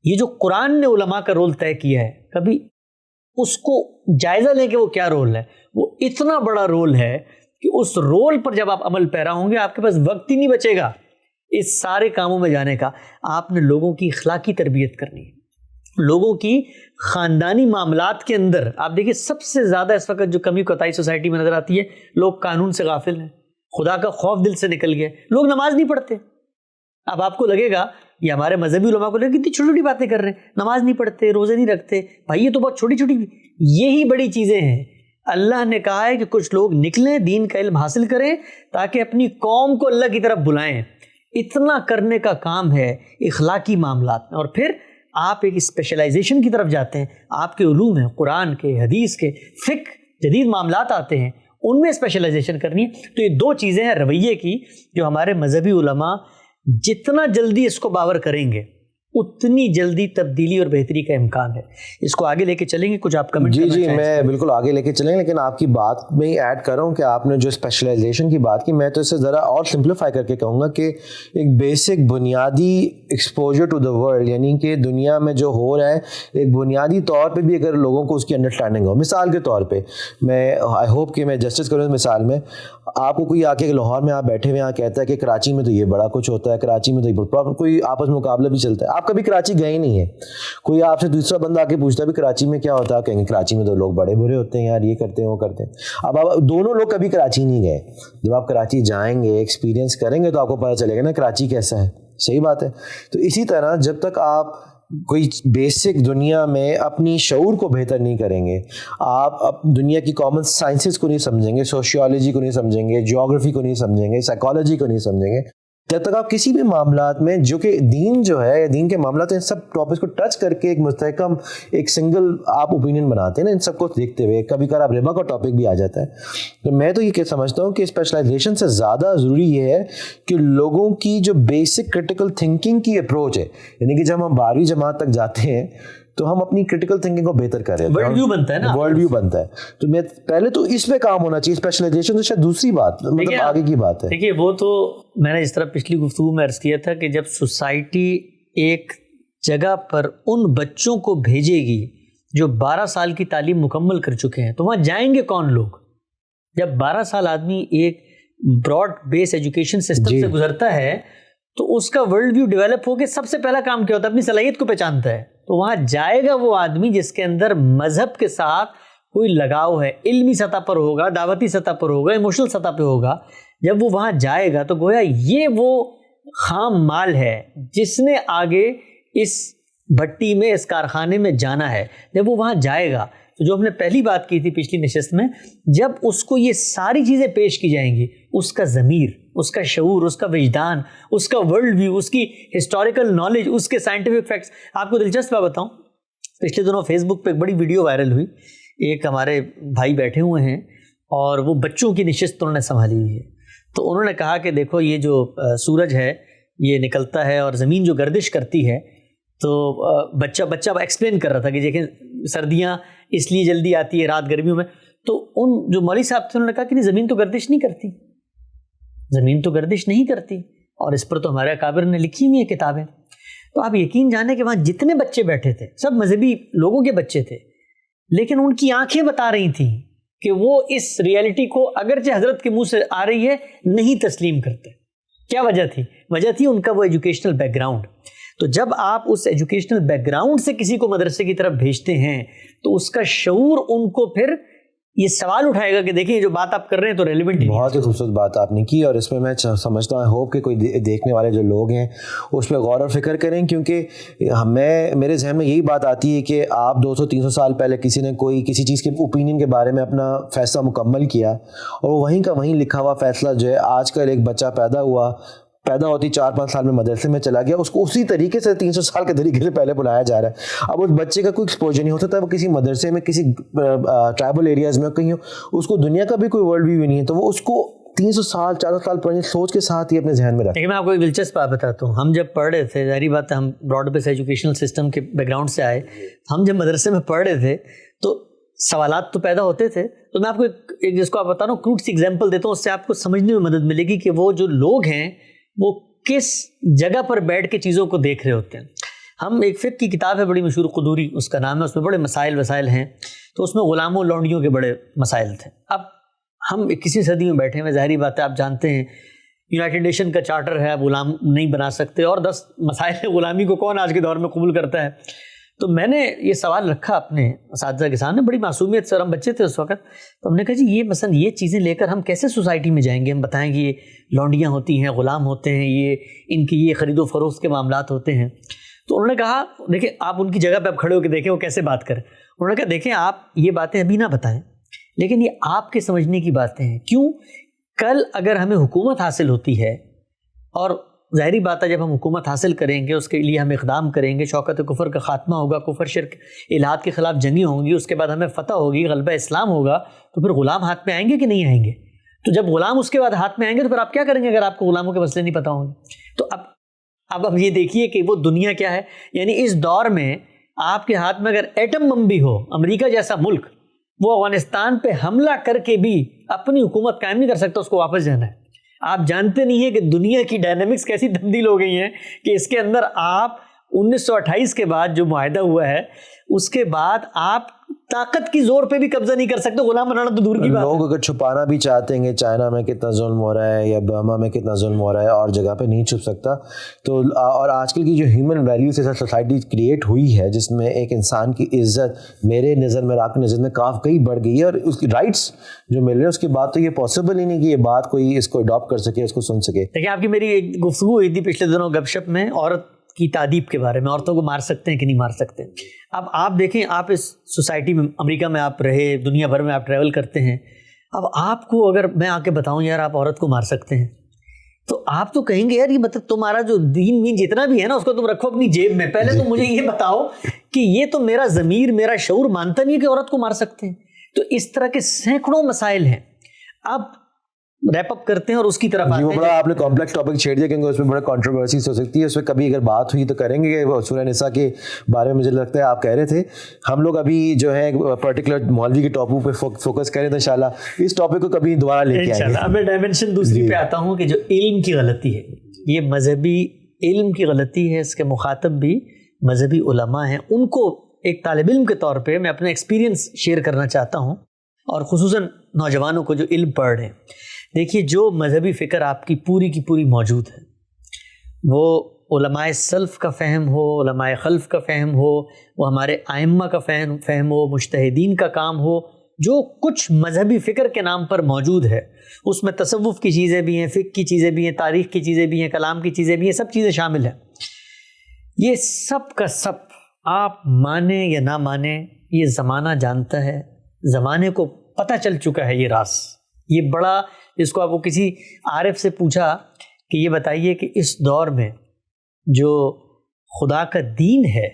یہ جو قرآن نے علماء کا رول طے کیا ہے، کبھی اس کو جائزہ لیں کہ وہ کیا رول ہے، وہ اتنا بڑا رول ہے کہ اس رول پر جب آپ عمل پیرا ہوں گے آپ کے پاس وقت ہی نہیں بچے گا اس سارے کاموں میں جانے کا۔ آپ نے لوگوں کی اخلاقی تربیت کرنی ہے، لوگوں کی خاندانی معاملات کے اندر۔ آپ دیکھیں سب سے زیادہ اس وقت جو کمی کوتاہی سوسائٹی میں نظر آتی ہے، لوگ قانون سے غافل ہیں، خدا کا خوف دل سے نکل گیا، لوگ نماز نہیں پڑھتے۔ اب آپ کو لگے گا یہ ہمارے مذہبی علماء کو لگے کتنی چھوٹی چھوٹی باتیں کر رہے ہیں، نماز نہیں پڑھتے، روزے نہیں رکھتے، بھائی یہ تو بہت چھوٹی چھوٹی، یہی بڑی چیزیں ہیں۔ اللہ نے کہا ہے کہ کچھ لوگ نکلیں، دین کا علم حاصل کریں تاکہ اپنی قوم کو اللہ کی طرف بلائیں۔ اتنا کرنے کا کام ہے اخلاقی معاملات میں، اور پھر آپ ایک اسپیشلائزیشن کی طرف جاتے ہیں، آپ کے علوم ہیں، قرآن کے، حدیث کے، فقہ، جدید معاملات آتے ہیں، ان میں اسپیشلائزیشن کرنی ہے۔ تو یہ دو چیزیں ہیں رویے کی جو ہمارے مذہبی علماء جتنا جلدی اس کو باور کریں گے اتنی جلدی تبدیلی اور بہتری کا امکان ہے۔ اس کو آگے لے کے چلیں گے، کچھ آپ کمنٹ کرنا چاہیں؟ جی میں بالکل آگے لے کے چلیں، لیکن آپ کی بات میں ایڈ کر رہا ہوں کہ آپ نے جو اسپیشلائزیشن کی بات کی، میں تو اسے ذرا اور سمپلیفائی کر کے کہوں گا کہ ایک بیسک بنیادی ایکسپوجر ٹو دا ورلڈ، یعنی کہ دنیا میں جو ہو رہا ہے ایک بنیادی طور پہ بھی اگر لوگوں کو اس کی انڈرسٹینڈنگ ہو۔ مثال کے طور پہ میں آئی ہوپ کہ میں جسٹس کروں اس مثال میں، آپ کو کوئی آ کے لاہور میں آپ بیٹھے ہوئے کہتا ہے کہ کراچی میں تو یہ بڑا کچھ ہوتا ہے، کراچی میں تو یہ کوئی آپس میں مقابلہ بھی چلتا ہے، آپ کبھی کراچی گئے نہیں ہے، کوئی آپ سے دوسرا بندہ آ کے پوچھتا ہے بھی کراچی میں کیا ہوتا ہے، کہیں گے کراچی میں تو لوگ بڑے برے ہوتے ہیں یار، یہ کرتے ہیں وہ کرتے ہیں۔ اب آپ دونوں لوگ کبھی کراچی نہیں گئے، جب آپ کراچی جائیں گے ایکسپیرینس کریں گے تو آپ کو پتہ چلے گا نا کراچی کیسا ہے۔ صحیح بات ہے۔ تو اسی طرح جب تک آپ کوئی بیسک دنیا میں اپنی شعور کو بہتر نہیں کریں گے، آپ دنیا کی کامن سائنسز کو نہیں سمجھیں گے، سوشیالوجی کو نہیں سمجھیں گے، جیوگرافی کو نہیں سمجھیں گے، سائیکالوجی کو نہیں سمجھیں گے، جب تک آپ کسی بھی معاملات میں جو کہ دین جو ہے یا دین کے معاملات ہیں سب ٹاپکس کو ٹچ کر کے ایک مستحکم ایک سنگل آپ اوپینین بناتے ہیں نا، ان سب کو دیکھتے ہوئے کبھی کبھار آپ ربا کا ٹاپک بھی آ جاتا ہے۔ تو میں تو یہ کہ سمجھتا ہوں کہ اسپیشلائزیشن سے زیادہ ضروری یہ ہے کہ لوگوں کی جو بیسک کرٹیکل تھنکنگ کی اپروچ ہے، یعنی کہ جب ہم 12ویں جماعت تک جاتے ہیں تو ہم اپنی کرٹیکل تھنکنگ کو بہتر کر رہے ہیں، ورلڈ ویو بنتا ہے نا، ورلڈ ویو بنتا ہے۔ تو میں پہلے تو اس پہ کام ہونا چاہیے، اسپیشلائزیشن تو شاید دوسری بات، مطلب آگے کی بات ہے۔ دیکھیے وہ تو میں نے اس طرح پچھلی گفتگو میں عرض کیا تھا کہ جب سوسائٹی ایک جگہ پر ان بچوں کو بھیجے گی جو 12 سال کی تعلیم مکمل کر چکے ہیں تو وہاں جائیں گے کون لوگ؟ جب 12 سال آدمی ایک براڈ بیس ایجوکیشن سسٹم سے گزرتا ہے تو اس کا ورلڈ ویو ڈیولپ ہو کے سب سے پہلا کام کیا ہوتا ہے؟ اپنی صلاحیت کو پہچانتا ہے۔ تو وہاں جائے گا وہ آدمی جس کے اندر مذہب کے ساتھ کوئی لگاؤ ہے، علمی سطح پر ہوگا، دعوتی سطح پر ہوگا، ایموشنل سطح پہ ہوگا۔ جب وہ وہاں جائے گا تو گویا یہ وہ خام مال ہے جس نے آگے اس بھٹی میں، اس کارخانے میں جانا ہے۔ جب وہ وہاں جائے گا تو جو ہم نے پہلی بات کی تھی پچھلی نشست میں، جب اس کو یہ ساری چیزیں پیش کی جائیں گی، اس کا ضمیر، اس کا شعور، اس کا وجدان، اس کا ورلڈ ویو، اس کی ہسٹوریکل نالج، اس کے سائنٹیفک فیکٹس۔ آپ کو دلچسپ بات بتاؤں، پچھلے دنوں فیس بک پہ ایک بڑی ویڈیو وائرل ہوئی، ایک ہمارے بھائی بیٹھے ہوئے ہیں اور وہ بچوں کی نشست انہوں نے سنبھالی ہوئی ہے۔ تو انہوں نے کہا کہ دیکھو یہ جو سورج ہے یہ نکلتا ہے اور زمین جو گردش کرتی ہے، تو بچہ ایکسپلین کر رہا تھا کہ دیکھیں سردیاں اس لیے جلدی آتی ہے رات گرمیوں میں، تو ان جو مولوی صاحب تھے انہوں نے کہا کہ نہیں زمین تو گردش نہیں کرتی، زمین تو گردش نہیں کرتی، اور اس پر تو ہمارے اکابر نے لکھی ہوئی ہیں کتابیں۔ تو آپ یقین جانیں کہ وہاں جتنے بچے بیٹھے تھے سب مذہبی لوگوں کے بچے تھے، لیکن ان کی آنکھیں بتا رہی تھیں کہ وہ اس ریئلٹی کو اگرچہ حضرت کے منہ سے آ رہی ہے نہیں تسلیم کرتے۔ کیا وجہ تھی؟ وجہ تھی ان کا وہ ایجوکیشنل بیک گراؤنڈ۔ تو جب آپ اس ایجوکیشنل بیک گراؤنڈ سے کسی کو مدرسے کی طرف بھیجتے ہیں تو اس کا شعور ان کو پھر یہ سوال اٹھائے گا کہ دیکھیں جو بات آپ کر رہے ہیں تو ریلیونٹ ہے۔ بہت ہی خوبصورت بات آپ نے کی، اور اس میں سمجھتا ہوں ہوپ کہ کوئی دیکھنے والے جو لوگ ہیں اس پہ غور و فکر کریں، کیونکہ میرے ذہن میں یہی بات آتی ہے کہ آپ 200-300 سال پہلے کسی نے کوئی کسی چیز کے اوپینین کے بارے میں اپنا فیصلہ مکمل کیا اور وہیں کا وہیں لکھا ہوا فیصلہ جو ہے آج کل ایک بچہ پیدا ہوتی 4-5 سال میں مدرسے میں چلا گیا، اس کو اسی طریقے سے 300 سال کے طریقے سے پہلے بلایا جا رہا ہے۔ اب اس بچے کا کوئی ایکسپوجر نہیں ہوتا تھا، وہ کسی مدرسے میں کسی ٹرائبل ایریاز میں کہیں اس کو دنیا کا بھی کوئی ورلڈ ویو نہیں ہے، تو وہ اس کو 300 سال 400 سال پرانی سوچ کے ساتھ ہی اپنے ذہن میں رکھیں. میں آپ کو ایک دلچسپ بات بتاتا ہوں. ہم جب پڑھ رہے تھے, ظاہری بات ہے ہم براڈ بیس ایجوکیشنل سسٹم کے بیک گراؤنڈ سے آئے, ہم جب مدرسے میں پڑھ رہے تھے تو سوالات تو پیدا ہوتے تھے. تو میں آپ کو ایک جس کو آپ بتا رہا ہوں کروٹ سی ایگزامپل دیتا ہوں, اس سے آپ کو سمجھنے میں مدد ملے گی کہ وہ جو لوگ ہیں وہ کس جگہ پر بیٹھ کے چیزوں کو دیکھ رہے ہوتے ہیں. ہم ایک فقہ کی کتاب ہے بڑی مشہور, قدوری اس کا نام ہے, اس میں بڑے مسائل وسائل ہیں. تو اس میں غلاموں لونڈیوں کے بڑے مسائل تھے. اب ہم 21ویں صدی میں بیٹھے ہیں, ظاہری بات ہے آپ جانتے ہیں یونائٹڈ نیشن کا چارٹر ہے, آپ غلام نہیں بنا سکتے, اور 10 مسائل غلامی کو کون آج کے دور میں قبول کرتا ہے. تو میں نے یہ سوال رکھا اپنے اساتذہ کے سامنے بڑی معصومیت سے, اور ہم بچے تھے اس وقت. تو ہم نے کہا جی یہ مثلا یہ چیزیں لے کر ہم کیسے سوسائٹی میں جائیں گے, ہم بتائیں گے یہ لونڈیاں ہوتی ہیں, غلام ہوتے ہیں, یہ ان کی یہ خرید و فروخت کے معاملات ہوتے ہیں. تو انہوں نے کہا دیکھیں آپ ان کی جگہ پہ اب کھڑے ہو کے دیکھیں وہ کیسے بات کریں. انہوں نے کہا دیکھیں آپ یہ باتیں ابھی نہ بتائیں, لیکن یہ آپ کے سمجھنے کی باتیں ہیں. کیوں؟ کل اگر ہمیں حکومت حاصل ہوتی ہے, اور ظاہری بات ہے جب ہم حکومت حاصل کریں گے اس کے لیے ہم اقدام کریں گے, شوکت کفر کا خاتمہ ہوگا, کفر شرک الہات کے خلاف جنگیں ہوں گی, اس کے بعد ہمیں فتح ہوگی, غلبہ اسلام ہوگا, تو پھر غلام ہاتھ میں آئیں گے کہ نہیں آئیں گے؟ تو جب غلام اس کے بعد ہاتھ میں آئیں گے تو پھر آپ کیا کریں گے اگر آپ کو غلاموں کے مسئلے نہیں پتہ ہوں گے؟ تو اب یہ دیکھیے کہ وہ دنیا کیا ہے. یعنی اس دور میں آپ کے ہاتھ میں اگر ایٹم بم بھی ہو, امریکہ جیسا ملک وہ افغانستان پہ حملہ کر کے بھی اپنی حکومت قائم نہیں کر سکتا, اس کو واپس جانا ہے. آپ جانتے نہیں ہیں کہ دنیا کی ڈائنامکس کیسی تبدیل ہو گئی ہیں کہ اس کے اندر آپ 1928 کے بعد جو معاہدہ ہوا ہے اس کے بعد آپ طاقت کی زور پہ بھی قبضہ نہیں کر سکتے, غلام بنانا تو دور کی بات ہے. لوگ اگر چھپانا بھی چاہتے ہیں کہ چائنا میں کتنا ظلم ہو رہا ہے یا برما میں کتنا ظلم ہو رہا ہے, اور جگہ پہ نہیں چھپ سکتا. تو اور آج کل کی جو ہیومن ویلیوز کے ساتھ سوسائٹی کریٹ ہوئی ہے جس میں ایک انسان کی عزت میرے نظر میں, آپ کی نظر میں کافی بڑھ گئی ہے, اور اس کی رائٹس جو مل رہے ہیں اس کی بات تو یہ پاسبل ہی نہیں کہ یہ بات کوئی اس کو اڈاپٹ کر سکے, اس کو سن سکے. دیکھیں آپ کی میری ایک گفتگو ہوئی تھی پچھلے دنوں گپ شپ میں عورت کی تعدیب کے بارے میں, عورتوں کو مار سکتے ہیں کہ نہیں مار سکتے. اب آپ دیکھیں آپ اس سوسائٹی میں, امریکہ میں آپ رہے, دنیا بھر میں آپ ٹریول کرتے ہیں, اب آپ کو اگر میں آ کے بتاؤں یار آپ عورت کو مار سکتے ہیں تو آپ تو کہیں گے یار یہ مطلب تمہارا جو دین وین جتنا بھی ہے نا اس کو تم رکھو اپنی جیب میں. پہلے تو مجھے یہ بتاؤ کہ یہ تو میرا ضمیر میرا شعور مانتا نہیں ہے کہ عورت کو مار سکتے ہیں. تو اس طرح کے سینکڑوں مسائل ہیں. اب ریپ اپ کرتے ہیں اور اس کی طرف آتے ہیں. وہ بڑا آپ نے کمپلیکس ٹاپک چھیڑ دیا کیونکہ اس میں بڑا کنٹروورسیز ہو سکتی ہے, اس میں کبھی اگر بات ہوئی تو کریں گے. کہ سورہ نساء کے بارے میں مجھے لگتا ہے آپ کہہ رہے تھے, ہم لوگ ابھی جو ہے پرٹیکولر مولوی کے ٹاپک پہ فوکس کریں تو انشاءاللہ اس ٹاپک کو کبھی دوبارہ لے کے آئیں گے. اب میں ڈائمنشن دوسری پہ آتا ہوں کہ جو علم کی غلطی ہے, یہ مذہبی علم کی غلطی ہے, اس کے مخاطب بھی مذہبی علماء ہیں. ان کو ایک طالب علم کے طور پہ میں اپنا ایکسپیرینس شیئر کرنا چاہتا ہوں, اور خصوصاً نوجوانوں کو جو علم پڑھ رہے ہیں. دیکھیے جو مذہبی فکر آپ کی پوری موجود ہے, وہ علماء سلف کا فہم ہو, علماء خلف کا فہم ہو, وہ ہمارے ائمہ کا فہم ہو, مجتہدین کا کام ہو, جو کچھ مذہبی فکر کے نام پر موجود ہے اس میں تصوف کی چیزیں بھی ہیں, فقہ کی چیزیں بھی ہیں, تاریخ کی چیزیں بھی ہیں, کلام کی چیزیں بھی ہیں, سب چیزیں شامل ہیں. یہ سب کا سب آپ مانیں یا نہ مانیں یہ زمانہ جانتا ہے, زمانے کو پتہ چل چکا ہے یہ راز. یہ بڑا, جس کو آپ کو کسی عارف سے پوچھا کہ یہ بتائیے کہ اس دور میں جو خدا کا دین ہے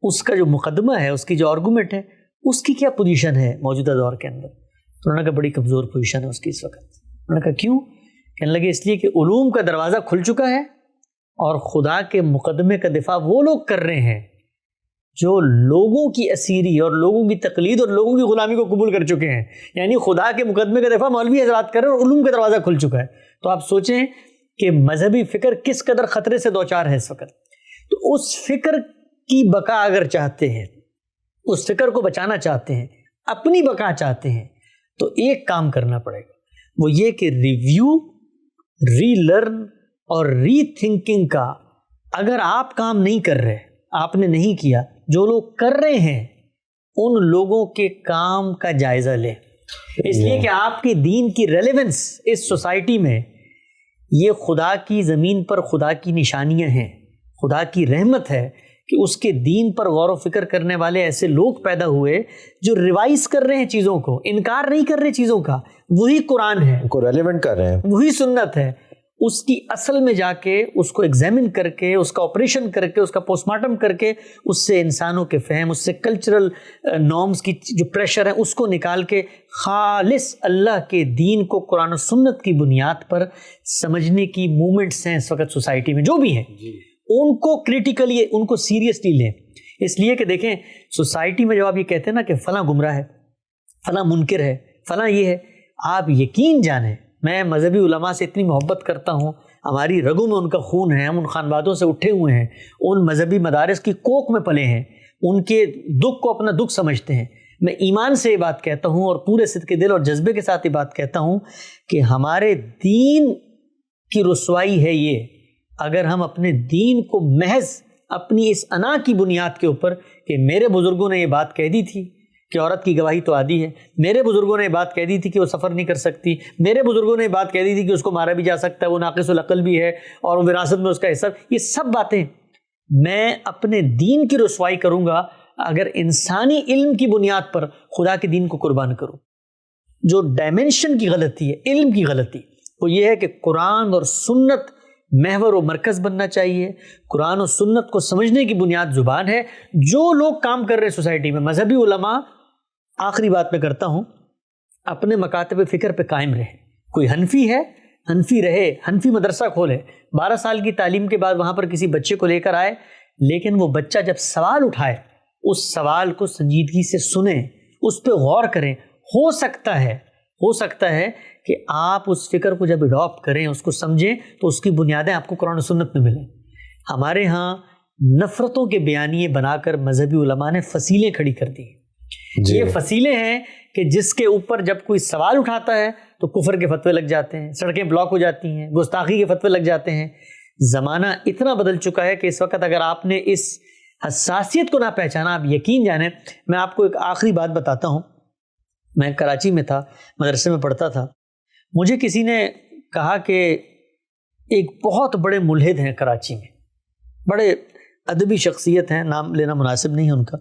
اس کا جو مقدمہ ہے, اس کی جو آرگومنٹ ہے, اس کی کیا پوزیشن ہے موجودہ دور کے اندر؟ تو انہوں نے کہا بڑی کمزور پوزیشن ہے اس کی اس وقت. انہوں نے کہا کیوں؟ کہنے لگے اس لیے کہ علوم کا دروازہ کھل چکا ہے اور خدا کے مقدمے کا دفاع وہ لوگ کر رہے ہیں جو لوگوں کی اسیری اور لوگوں کی تقلید اور لوگوں کی غلامی کو قبول کر چکے ہیں. یعنی خدا کے مقدمے کا دفاع مولوی حضرات کر رہے ہیں اور علوم کا دروازہ کھل چکا ہے. تو آپ سوچیں کہ مذہبی فکر کس قدر خطرے سے دوچار ہے اس وقت. تو اس فکر کی بقا اگر چاہتے ہیں, اس فکر کو بچانا چاہتے ہیں, اپنی بقا چاہتے ہیں, تو ایک کام کرنا پڑے گا, وہ یہ کہ ریویو, ری لرن اور ری تھنکنگ کا اگر آپ کام نہیں کر رہے, آپ نے نہیں کیا, جو لوگ کر رہے ہیں ان لوگوں کے کام کا جائزہ لیں. اس لیے کہ آپ کے دین کی ریلیونس اس سوسائٹی میں, یہ خدا کی زمین پر خدا کی نشانیاں ہیں, خدا کی رحمت ہے کہ اس کے دین پر غور و فکر کرنے والے ایسے لوگ پیدا ہوئے جو ریوائز کر رہے ہیں چیزوں کو, انکار نہیں کر رہے چیزوں کا. وہی قرآن ہے, کو ریلیونٹ کر رہے ہیں, وہی سنت ہے, اس کی اصل میں جا کے اس کو ایگزامن کر کے اس کا آپریشن کر کے اس کا پوسٹ مارٹم کر کے اس سے انسانوں کے فہم، اس سے کلچرل نارمز کی جو پریشر ہے اس کو نکال کے خالص اللہ کے دین کو قرآن و سنت کی بنیاد پر سمجھنے کی موومنٹس ہیں اس وقت سوسائٹی میں جو بھی ہیں، ان کو کریٹیکلی، ان کو سیریسلی لیں. اس لیے کہ دیکھیں سوسائٹی میں جب آپ یہ کہتے ہیں نا کہ فلاں گمراہ ہے، فلاں منکر ہے، فلاں یہ ہے، آپ یقین جانیں میں مذہبی علماء سے اتنی محبت کرتا ہوں، ہماری رگوں میں ان کا خون ہے، ہم ان خانوادوں سے اٹھے ہوئے ہیں، ان مذہبی مدارس کی کوکھ میں پلے ہیں، ان کے دکھ کو اپنا دکھ سمجھتے ہیں. میں ایمان سے یہ بات کہتا ہوں اور پورے صدق دل اور جذبے کے ساتھ یہ بات کہتا ہوں کہ ہمارے دین کی رسوائی ہے یہ اگر ہم اپنے دین کو محض اپنی اس انا کی بنیاد کے اوپر کہ میرے بزرگوں نے یہ بات کہہ دی تھی کہ عورت کی گواہی تو عادی ہے، میرے بزرگوں نے یہ بات کہہ دی تھی کہ وہ سفر نہیں کر سکتی، میرے بزرگوں نے یہ بات کہہ دی تھی کہ اس کو مارا بھی جا سکتا ہے، وہ ناقص العقل بھی ہے اور وراثت میں اس کا حصہ، یہ سب باتیں میں اپنے دین کی رسوائی کروں گا اگر انسانی علم کی بنیاد پر خدا کے دین کو قربان کروں. جو ڈائمنشن کی غلطی ہے، علم کی غلطی، وہ یہ ہے کہ قرآن اور سنت محور و مرکز بننا چاہیے. قرآن و سنت کو سمجھنے کی بنیاد زبان ہے. جو لوگ کام کر رہے ہیں سوسائٹی میں، مذہبی علماء، آخری بات میں کرتا ہوں، اپنے مکاتب فکر پہ قائم رہے. کوئی حنفی ہے، حنفی رہے، حنفی مدرسہ کھولے، 12 سال کی تعلیم کے بعد وہاں پر کسی بچے کو لے کر آئے، لیکن وہ بچہ جب سوال اٹھائے اس سوال کو سنجیدگی سے سنیں، اس پہ غور کریں. ہو سکتا ہے کہ آپ اس فکر کو جب اڈاپٹ کریں، اس کو سمجھیں، تو اس کی بنیادیں آپ کو قرآن و سنت میں ملیں. ہمارے ہاں نفرتوں کے بیانیے بنا کر مذہبی علماء نے فصیلیں کھڑی کر دی. یہ فصیلیں ہیں کہ جس کے اوپر جب کوئی سوال اٹھاتا ہے تو کفر کے فتوے لگ جاتے ہیں، سڑکیں بلاک ہو جاتی ہیں، گستاخی کے فتوے لگ جاتے ہیں. زمانہ اتنا بدل چکا ہے کہ اس وقت اگر آپ نے اس حساسیت کو نہ پہچانا، آپ یقین جانیں. میں آپ کو ایک آخری بات بتاتا ہوں. میں کراچی میں تھا، مدرسے میں پڑھتا تھا. مجھے کسی نے کہا کہ ایک بہت بڑے ملحد ہیں کراچی میں، بڑے ادبی شخصیت ہیں، نام لینا مناسب نہیں ہے ان کا،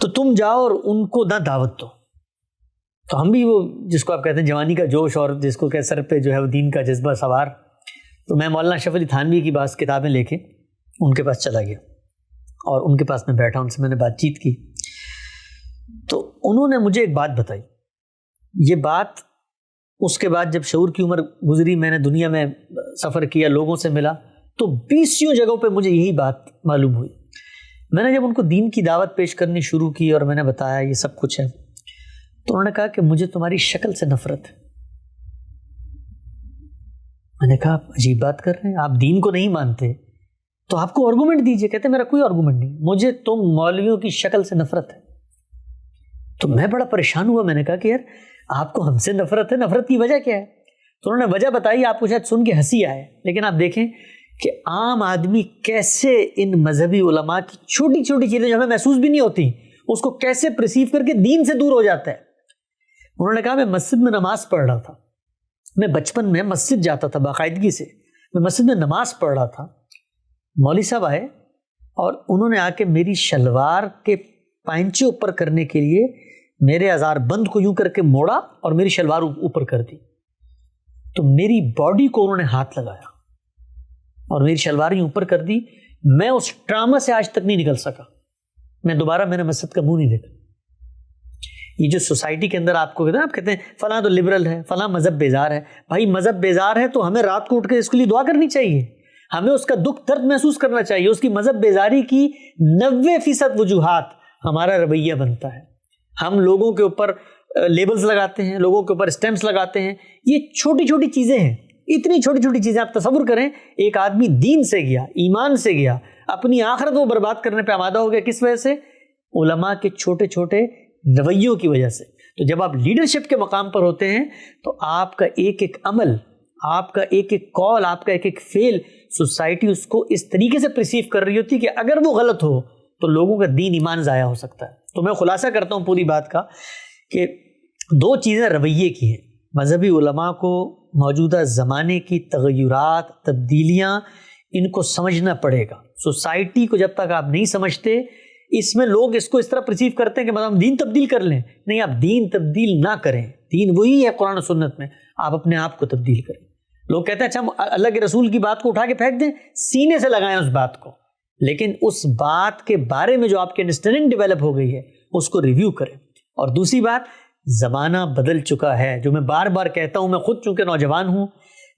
تو تم جاؤ اور ان کو نہ دعوت دو. تو ہم بھی وہ جس کو آپ کہتے ہیں جوانی کا جوش اور جس کو کہ سر پہ جو ہے وہ دین کا جذبہ سوار، تو میں مولانا اشرف علی تھانوی کی بعض کتابیں لے کے ان کے پاس چلا گیا اور ان کے پاس میں بیٹھا، ان سے میں نے بات چیت کی. تو انہوں نے مجھے ایک بات بتائی. یہ بات اس کے بعد جب شعور کی عمر گزری، میں نے دنیا میں سفر کیا، لوگوں سے ملا، تو 20 جگہوں پہ مجھے یہی بات معلوم ہوئی. میں نے جب ان کو دین کی دعوت پیش کرنی شروع کی اور میں نے بتایا یہ سب کچھ ہے، تو انہوں نے کہا کہ مجھے تمہاری شکل سے نفرت ہے. میں نے کہا آپ عجیب بات کر رہے ہیں، آپ دین کو نہیں مانتے تو آپ کو آرگومنٹ دیجئے. کہتے میرا کوئی آرگومنٹ نہیں، مجھے تم مولویوں کی شکل سے نفرت ہے. تو میں بڑا پریشان ہوا. میں نے کہا کہ یار آپ کو ہم سے نفرت ہے، نفرت کی وجہ کیا ہے؟ تو انہوں نے وجہ بتائی. آپ کو شاید سن کے ہنسی آئے، لیکن آپ دیکھیں کہ عام آدمی کیسے ان مذہبی علماء کی چھوٹی چھوٹی چیزیں جو ہمیں محسوس بھی نہیں ہوتی اس کو کیسے پرسیو کر کے دین سے دور ہو جاتا ہے. انہوں نے کہا میں مسجد میں نماز پڑھ رہا تھا، میں بچپن میں مسجد جاتا تھا باقاعدگی سے، میں مسجد میں نماز پڑھ رہا تھا. مولوی صاحب آئے اور انہوں نے آ کے میری شلوار کے پائنچے اوپر کرنے کے لیے میرے ازار بند کو یوں کر کے موڑا اور میری شلوار اوپر کر دی. تو میری باڈی کو انہوں نے ہاتھ لگایا اور میری شلوار یوں اوپر کر دی. میں اس ٹراما سے آج تک نہیں نکل سکا. میں دوبارہ میں نے مسجد کا منہ نہیں دیکھا. یہ جو سوسائٹی کے اندر آپ کو کہتے ہیں، آپ کہتے ہیں فلاں تو لبرل ہے، فلاں مذہب بیزار ہے. بھائی مذہب بیزار ہے تو ہمیں رات کو اٹھ کے اس کے لیے دعا کرنی چاہیے، ہمیں اس کا دکھ درد محسوس کرنا چاہیے. اس کی مذہب بیزاری کی 90% وجوہات ہمارا رویہ بنتا ہے. ہم لوگوں کے اوپر لیبلز لگاتے ہیں، لوگوں کے اوپر اسٹیمپس لگاتے ہیں. یہ چھوٹی چھوٹی چیزیں ہیں، اتنی چھوٹی چھوٹی چیزیں. آپ تصور کریں ایک آدمی دین سے گیا، ایمان سے گیا، اپنی آخرت کو برباد کرنے پہ آمادہ ہو گیا. کس وجہ سے؟ علماء کے چھوٹے چھوٹے رویوں کی وجہ سے. تو جب آپ لیڈرشپ کے مقام پر ہوتے ہیں تو آپ کا ایک ایک عمل، آپ کا ایک ایک کال، آپ کا ایک ایک فعل، سوسائٹی اس کو اس طریقے سے پرسیو کر رہی ہوتی کہ اگر وہ غلط ہو تو لوگوں کا دین ایمان ضائع ہو سکتا ہے. تو میں خلاصہ کرتا ہوں پوری بات کا کہ 2 چیزیں رویے کی ہیں. مذہبی علماء کو موجودہ زمانے کی تغیرات، تبدیلیاں، ان کو سمجھنا پڑے گا. سوسائٹی کو جب تک آپ نہیں سمجھتے، اس میں لوگ اس کو اس طرح پرسیو کرتے ہیں کہ مطلب ہم دین تبدیل کر لیں. نہیں، آپ دین تبدیل نہ کریں. دین وہی ہے قرآن و سنت میں، آپ اپنے آپ کو تبدیل کریں. لوگ کہتے ہیں اچھا ہم اللہ کے رسول کی بات کو اٹھا کے پھینک دیں, سینے سے لگائیں اس بات کو, لیکن اس بات کے بارے میں جو آپ کی انڈرسٹینڈنگ ڈیولپ ہو گئی ہے اس کو ریویو کریں. اور دوسری بات, زمانہ بدل چکا ہے, جو میں بار بار کہتا ہوں, میں خود چونکہ نوجوان ہوں,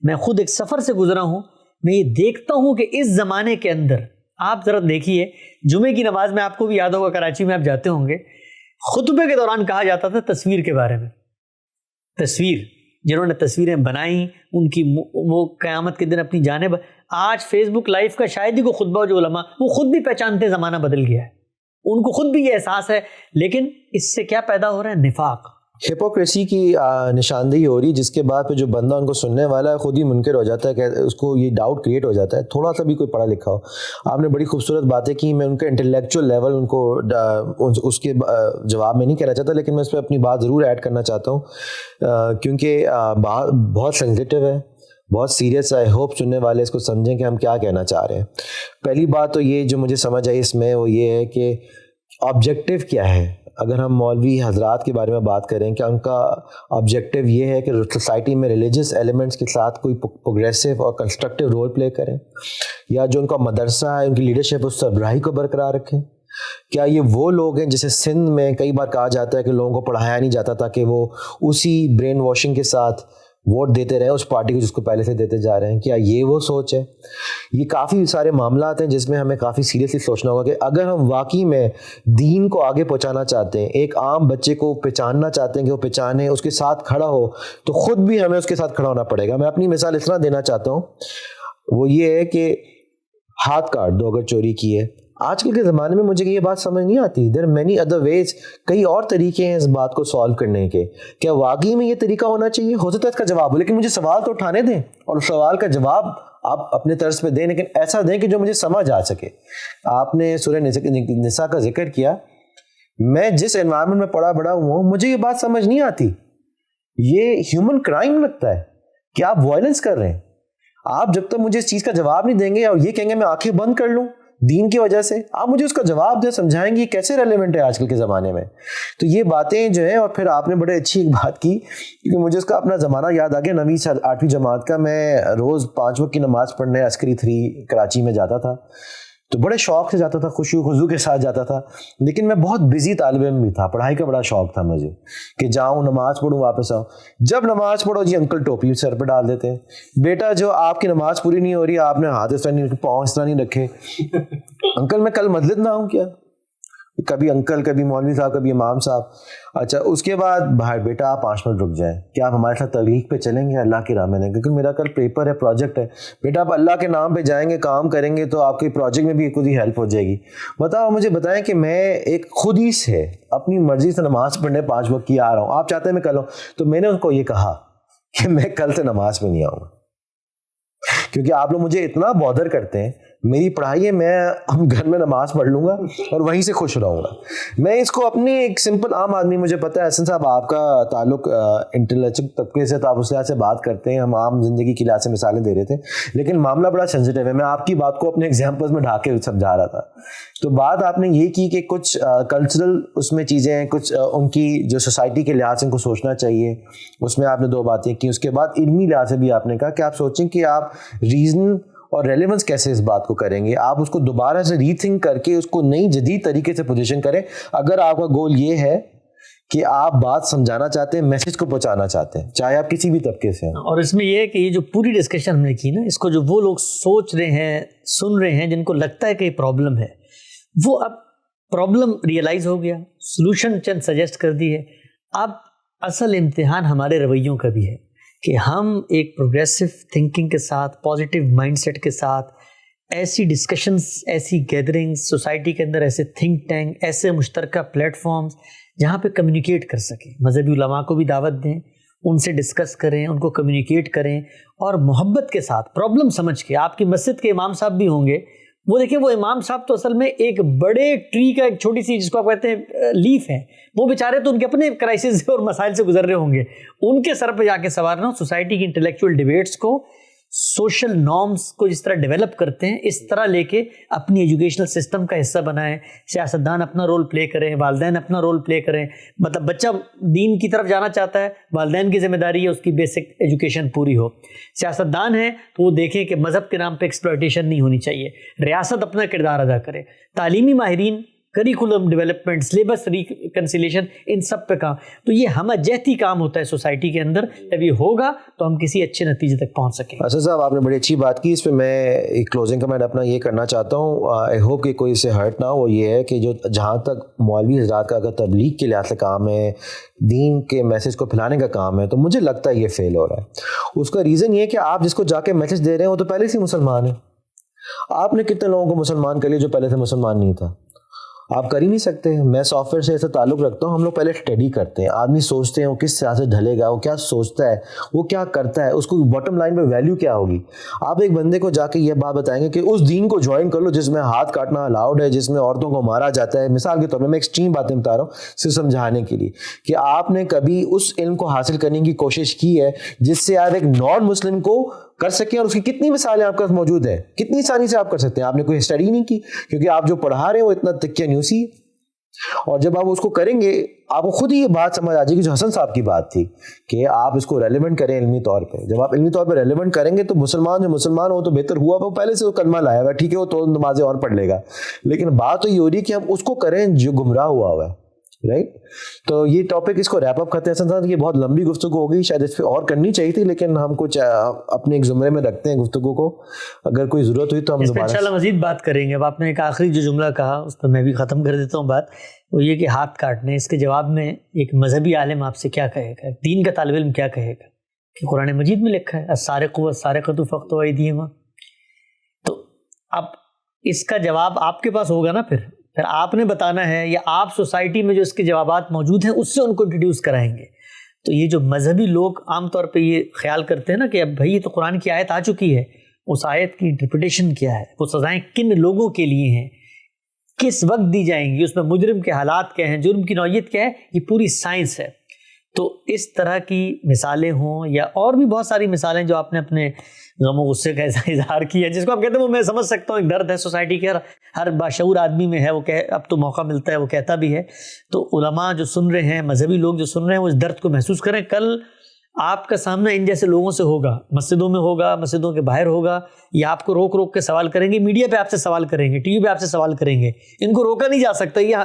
میں خود ایک سفر سے گزرا ہوں, میں یہ دیکھتا ہوں کہ اس زمانے کے اندر آپ ذرا دیکھیے, جمعے کی نماز میں آپ کو بھی یاد ہوگا, کراچی میں آپ جاتے ہوں گے, خطبے کے دوران کہا جاتا تھا تصویر کے بارے میں, تصویر جنہوں نے تصویریں بنائیں ان کی وہ قیامت کے دن اپنی جانب. آج فیس بک لائیو کا شاید ہی کوئی خطبہ, جو علماء وہ خود بھی پہچانتے ہیں زمانہ بدل گیا ہے, ان کو خود بھی یہ احساس ہے, لیکن اس سے کیا پیدا ہو رہا ہے, نفاق, ہپوکریسی کی نشاندہی ہو رہی, جس کے بعد پہ جو بندہ ان کو سننے والا ہے خود ہی منکر ہو جاتا ہے, کہ اس کو یہ ڈاؤٹ کریٹ ہو جاتا ہے تھوڑا سا بھی کوئی پڑھا لکھا ہو. آپ نے بڑی خوبصورت باتیں کی, میں ان کا انٹلیکچوئل لیول ان کو اس کے جواب میں نہیں کہنا چاہتا, لیکن میں اس پہ اپنی بات ضرور ایڈ کرنا چاہتا ہوں, کیونکہ بہت سینسیٹیو ہے, بہت سیریس ہے. آئی ہوپ سننے والے اس کو سمجھیں کہ ہم کیا کہنا چاہ رہے ہیں. پہلی بات تو یہ جو مجھے سمجھ آئی اس میں, وہ یہ ہے کہ آبجیکٹیو کیا ہے. اگر ہم مولوی حضرات کے بارے میں بات کریں کہ ان کا آبجیکٹیو یہ ہے کہ سوسائٹی میں ریلیجس ایلیمنٹس کے ساتھ کوئی پروگریسو اور کنسٹرکٹیو رول پلے کریں, یا جو ان کا مدرسہ ہے ان کی لیڈرشپ اس سربراہی کو برقرار رکھیں. کیا یہ وہ لوگ ہیں جیسے سندھ میں کئی بار کہا جاتا ہے کہ لوگوں کو پڑھایا نہیں جاتا تھا, کہ وہ اسی برین واشنگ کے ساتھ ووٹ دیتے رہے اس پارٹی کو جس کو پہلے سے دیتے جا رہے ہیں. کیا یہ وہ سوچ ہے؟ یہ کافی سارے معاملات ہیں جس میں ہمیں کافی سیریسلی سوچنا ہوگا کہ اگر ہم واقعی میں دین کو آگے پہنچانا چاہتے ہیں, ایک عام بچے کو پہچاننا چاہتے ہیں کہ وہ پہچانے, اس کے ساتھ کھڑا ہو, تو خود بھی ہمیں اس کے ساتھ کھڑا ہونا پڑے گا. میں اپنی مثال اس طرح دینا چاہتا ہوں, وہ یہ ہے کہ ہاتھ کاٹ دو اگر چوری کی ہے. آج کل کے زمانے میں مجھے یہ بات سمجھ نہیں آتی. دیر مینی ادر ویز, کئی اور طریقے ہیں اس بات کو سالو کرنے کے. کیا واقعی میں یہ طریقہ ہونا چاہیے؟ ہو سکتا ہے اس کا جواب ہو, لیکن مجھے سوال تو اٹھانے دیں, اور سوال کا جواب آپ اپنے طرز پہ دیں, لیکن ایسا دیں کہ جو مجھے سمجھ آ سکے. آپ نے سورہ نساء کا ذکر کیا, میں جس انوائرمنٹ میں پڑا بڑا ہوں مجھے یہ بات سمجھ نہیں آتی. یہ ہیومن کرائم لگتا ہے کہ آپ وائلنس کر رہے ہیں. آپ جب تک مجھے اس چیز کا جواب نہیں دیں گے, اور یہ کہیں گے میں آنکھیں بند کر لوں دین کی وجہ سے, آپ مجھے اس کا جواب دیں, سمجھائیں گے یہ کیسے ریلیونٹ ہے آج کل کے زمانے میں. تو یہ باتیں جو ہیں, اور پھر آپ نے بڑے اچھی ایک بات کی, کیونکہ مجھے اس کا اپنا زمانہ یاد آ گیا. 9ویں سے 8ویں جماعت کا میں روز 5 وقت کی نماز پڑھنے عسکری 3 کراچی میں جاتا تھا, تو بڑے شوق سے جاتا تھا, خوشی خضو کے ساتھ جاتا تھا. لیکن میں بہت بزی طالب علم بھی تھا, پڑھائی کا بڑا شوق تھا مجھے کہ جاؤں نماز پڑھوں واپس آؤں. جب نماز پڑھو جی انکل ٹوپی سر پہ ڈال دیتے ہیں, بیٹا جو آپ کی نماز پوری نہیں ہو رہی, آپ نے ہاتھ اس طرح نہیں رکھے, پاؤں اس طرح نہیں رکھے, انکل میں کل مسجد نہ ہوں کیا؟ کبھی انکل, کبھی مولوی صاحب, کبھی امام صاحب. اچھا اس کے بعد بھائی بیٹا آپ 5 منٹ رک جائیں, کیا آپ ہمارے ساتھ تبلیغ پہ چلیں گے اللہ کی راہ میں؟ نہیں, کیونکہ میرا کل پیپر ہے, پروجیکٹ ہے. بیٹا آپ اللہ کے نام پہ جائیں گے, کام کریں گے, تو آپ کے پروجیکٹ میں بھی خود ہی ہیلپ ہو جائے گی. بتاؤ مجھے بتائیں کہ میں ایک خود ہی سے اپنی مرضی سے نماز پڑھنے 5 وقت کی آ رہا ہوں, آپ چاہتے ہیں میں کل ہوں, تو میں نے ان کو یہ کہا کہ میں کل سے نماز پہ نہیں آؤں گا, کیونکہ آپ لوگ مجھے اتنا بادر کرتے ہیں. میری پڑھائی ہے, میں گھر میں نماز پڑھ لوں گا اور وہیں سے خوش رہوں گا. میں اس کو اپنی ایک سمپل عام آدمی, مجھے پتا ہے حسن صاحب آپ کا تعلق انٹلیکچوئل طبقے سے, تو آپ اس لحاظ سے بات کرتے ہیں, ہم عام زندگی کی لحاظ سے مثالیں دے رہے تھے, لیکن معاملہ بڑا سینسیٹیو ہے. میں آپ کی بات کو اپنے ایگزامپلس میں ڈھا کے سمجھا رہا تھا. تو بات آپ نے یہ کی کہ کچھ کلچرل اس میں چیزیں ہیں, کچھ ان کی جو سوسائٹی کے لحاظ سے ان کو سوچنا چاہیے, اس میں آپ نے 2 باتیں کی. اس کے بعد علمی لحاظ سے بھی آپ نے کہا کہ آپ سوچیں کہ آپ ریزن اور ریلیونس کیسے اس بات کو کریں گے, آپ اس کو دوبارہ سے ری تھنک کر کے اس کو نئی جدید طریقے سے پوزیشن کریں. اگر آپ کا گول یہ ہے کہ آپ بات سمجھانا چاہتے ہیں, میسج کو پہنچانا چاہتے ہیں, چاہے آپ کسی بھی طبقے سے ہیں. اور اس میں یہ ہے کہ یہ جو پوری ڈسکشن ہم نے کی نا, اس کو جو وہ لوگ سوچ رہے ہیں, سن رہے ہیں, جن کو لگتا ہے کہ یہ پرابلم ہے, وہ اب پرابلم ریئلائز ہو گیا, سلوشن چند سجیسٹ کر دی ہے. اب اصل امتحان ہمارے رویوں کا بھی ہے کہ ہم ایک پروگریسو تھنکنگ کے ساتھ, پازیٹیو مائنڈ سیٹ کے ساتھ, ایسی ڈسکشنز, ایسی گیدرنگز سوسائٹی کے اندر, ایسے تھنک ٹینک, ایسے مشترکہ پلیٹ فارمز جہاں پہ کمیونیکیٹ کر سکیں. مذہبی علماء کو بھی دعوت دیں, ان سے ڈسکس کریں, ان کو کمیونیکیٹ کریں, اور محبت کے ساتھ پرابلم سمجھ کے. آپ کی مسجد کے امام صاحب بھی ہوں گے, وہ دیکھیں وہ امام صاحب تو اصل میں ایک بڑے ٹری کا ایک چھوٹی سی جس کو آپ کہتے ہیں لیف ہے, وہ بیچارے تو ان کے اپنے کرائسس اور مسائل سے گزر رہے ہوں گے, ان کے سر پہ جا کے سوارنا سوسائٹی کی انٹلیکچوئل ڈیبیٹس کو سوشل نارمز کو جس طرح ڈیولپ کرتے ہیں اس طرح لے کے اپنی ایجوکیشنل سسٹم کا حصہ بنائیں. سیاستدان اپنا رول پلے کریں, والدین اپنا رول پلے کریں. مطلب بچہ دین کی طرف جانا چاہتا ہے, والدین کی ذمہ داری ہے اس کی بیسک ایجوکیشن پوری ہو. سیاستدان ہیں تو وہ دیکھیں کہ مذہب کے نام پہ ایکسپلائٹیشن نہیں ہونی چاہیے. ریاست اپنا کردار ادا کرے. تعلیمی ماہرین, کریکولم ڈیولپمنٹ, سلیبس ریکنسیلیشن, ان سب پہ کام. تو یہ ہمہ جہتی کام ہوتا ہے سوسائٹی کے اندر. جب یہ ہوگا تو ہم کسی اچھے نتیجے تک پہنچ سکیں. اسد صاحب آپ نے بڑی اچھی بات کی. اس پہ میں ایک کلوزنگ کمنٹ اپنا یہ کرنا چاہتا ہوں. آئی ہوپ کہ کوئی اس سے ہرٹ نہ ہو. وہ یہ ہے کہ جو جہاں تک مولوی حضرات کا اگر تبلیغ کے لحاظ سے کام ہے, دین کے میسج کو پھیلانے کا کام ہے, تو مجھے لگتا ہے یہ فیل ہو رہا ہے. اس کا ریزن یہ ہے کہ آپ جس کو جا کے میسج دے رہے ہیں وہ تو پہلے سے مسلمان ہیں. آپ نے کتنے لوگوں کو مسلمان کر لیا جو پہلے سے مسلمان نہیں تھا؟ آپ کر ہی نہیں سکتے. میں سافٹ ویئر سے ایسا تعلق رکھتا ہوں, ہم لوگ پہلے اسٹڈی کرتے ہیں. آدمی سوچتے ہیں وہ کس طرح سے ڈھلے گا, وہ کیا سوچتا ہے, وہ کیا کرتا ہے, اس کو باٹم لائن پہ ویلیو کیا ہوگی. آپ ایک بندے کو جا کے یہ بات بتائیں گے کہ اس دین کو جوائن کر لو جس میں ہاتھ کاٹنا الاؤڈ ہے, جس میں عورتوں کو مارا جاتا ہے. مثال کے طور پر میں ایکسٹریم باتیں بتا رہا ہوں صرف سمجھانے کے لیے کہ آپ نے کبھی اس علم کو حاصل کرنے کی کوشش کی ہے جس سے آپ ایک نان مسلم کو کر سکیں, اور اس کی کتنی مثالیں آپ کے پاس موجود ہیں, کتنی آسانی سے آپ کر سکتے ہیں. آپ نے کوئی اسٹڈی نہیں کی کیونکہ آپ جو پڑھا رہے ہیں وہ اتنا تکیہ نیوسی ہے. اور جب آپ اس کو کریں گے آپ کو خود ہی یہ بات سمجھ آ جائے گی جو حسن صاحب کی بات تھی کہ آپ اس کو ریلیونٹ کریں علمی طور پہ. جب آپ علمی طور پہ ریلیونٹ کریں گے تو مسلمان جو مسلمان ہو تو بہتر ہوا, وہ پہلے سے وہ کلمہ لایا ہوا ہے, ٹھیک ہے, وہ تو نمازیں اور پڑھ لے گا. لیکن بات تو یہ ہو رہی ہے کہ ہم اس کو کریں جو گمراہ ہوا ہے. رائٹ. تو یہ ٹاپک اس کو ریپ اپ کرتے ہیں. یہ بہت لمبی گفتگو ہوگی, شاید اس پہ اور کرنی چاہیے تھی, لیکن ہم کچھ اپنے ایک زمرے میں رکھتے ہیں گفتگو کو. اگر کوئی ضرورت ہوئی تو ہم دوبارہ انشاءاللہ مزید بات کریں گے. اب آپ نے ایک آخری جو جملہ کہا اس پہ میں بھی ختم کر دیتا ہوں بات, وہ یہ کہ ہاتھ کاٹنے. اس کے جواب میں ایک مذہبی عالم آپ سے کیا کہے گا, دین کا طالب علم کیا کہے گا کہ قرآن مجید میں لکھا ہے السارق والسارقۃ فاقطعوا ایدیہما. تو اب اس کا جواب آپ کے پاس ہوگا نا, پھر آپ نے بتانا ہے, یا آپ سوسائٹی میں جو اس کے جوابات موجود ہیں اس سے ان کو انٹروڈیوس کرائیں گے. تو یہ جو مذہبی لوگ عام طور پہ یہ خیال کرتے ہیں نا کہ اب بھائی یہ تو قرآن کی آیت آ چکی ہے, اس آیت کی انٹرپریٹیشن کیا ہے, وہ سزائیں کن لوگوں کے لیے ہیں, کس وقت دی جائیں گی, اس میں مجرم کے حالات کیا ہیں, جرم کی نوعیت کیا ہے, یہ پوری سائنس ہے. تو اس طرح کی مثالیں ہوں یا اور بھی بہت ساری مثالیں جو آپ نے اپنے غم و غصے کا اظہار کیا, جس کو آپ کہتے ہیں وہ میں سمجھ سکتا ہوں, ایک درد ہے سوسائٹی کے ہر باشعور آدمی میں ہے, وہ اب تو موقع ملتا ہے وہ کہتا بھی ہے. تو علماء جو سن رہے ہیں, مذہبی لوگ جو سن رہے ہیں, وہ اس درد کو محسوس کریں. کل آپ کا سامنا ان جیسے لوگوں سے ہوگا, مسجدوں میں ہوگا, مسجدوں کے باہر ہوگا, یا آپ کو روک روک کے سوال کریں گے, میڈیا پہ آپ سے سوال کریں گے, ٹی وی پہ آپ سے سوال کریں گے. ان کو روکا نہیں جا سکتا, یہ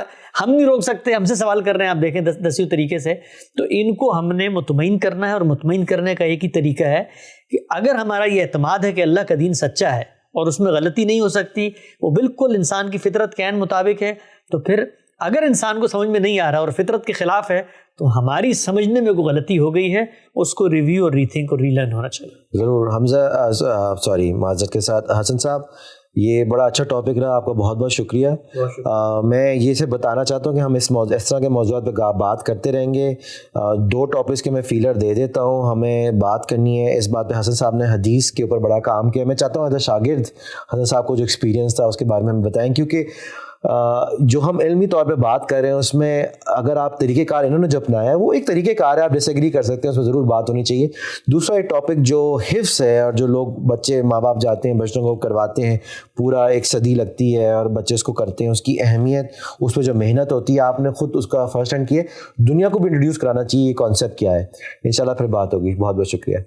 ہم نہیں روک سکتے, ہم سے سوال کر رہے ہیں, آپ دیکھیں دسیوں طریقے سے. تو ان کو ہم نے مطمئن کرنا ہے, اور مطمئن کرنے کا ایک ہی طریقہ ہے کہ اگر ہمارا یہ اعتماد ہے کہ اللہ کا دین سچا ہے اور اس میں غلطی نہیں ہو سکتی, وہ بالکل انسان کی فطرت کے عین مطابق ہے, تو پھر اگر انسان کو سمجھ میں نہیں آ رہا اور فطرت کے خلاف ہے تو ہماری سمجھنے میں کوئی غلطی ہو گئی ہے, اس کو ریویو اور ری تھنک اور ری لرن ہونا چاہیے. ضرور. حمزہ معذرت کے ساتھ حسن صاحب, یہ بڑا اچھا ٹاپک رہا, آپ کا بہت بہت شکریہ. میں یہ سے بتانا چاہتا ہوں کہ ہم اس طرح کے موضوعات پہ بات کرتے رہیں گے. 2 ٹاپکس کے میں فیلر دے دیتا ہوں, ہمیں بات کرنی ہے اس بات پہ. حسن صاحب نے حدیث کے اوپر بڑا کام کیا, میں چاہتا ہوں ایز اے شاگرد حسن صاحب کو جو ایکسپیرینس تھا اس کے بارے میں ہمیں بتائیں, کیونکہ جو ہم علمی طور پہ بات کر رہے ہیں اس میں اگر آپ طریقہ کار انہوں نے جو اپنایا ہے وہ ایک طریقہ کار ہے, آپ ڈس ایگری کر سکتے ہیں, اس میں ضرور بات ہونی چاہیے. دوسرا ایک ٹاپک جو حفظ ہے, اور جو لوگ بچے ماں باپ جاتے ہیں بچوں کو کرواتے ہیں, پورا 1 صدی لگتی ہے اور بچے اس کو کرتے ہیں, اس کی اہمیت, اس پہ جو محنت ہوتی ہے, آپ نے خود اس کا فرسٹ ہینڈ کی ہے, دنیا کو بھی انٹروڈیوس کرانا چاہیے یہ کانسیپٹ کیا ہے. انشاءاللہ پھر بات ہوگی. بہت بہت شکریہ.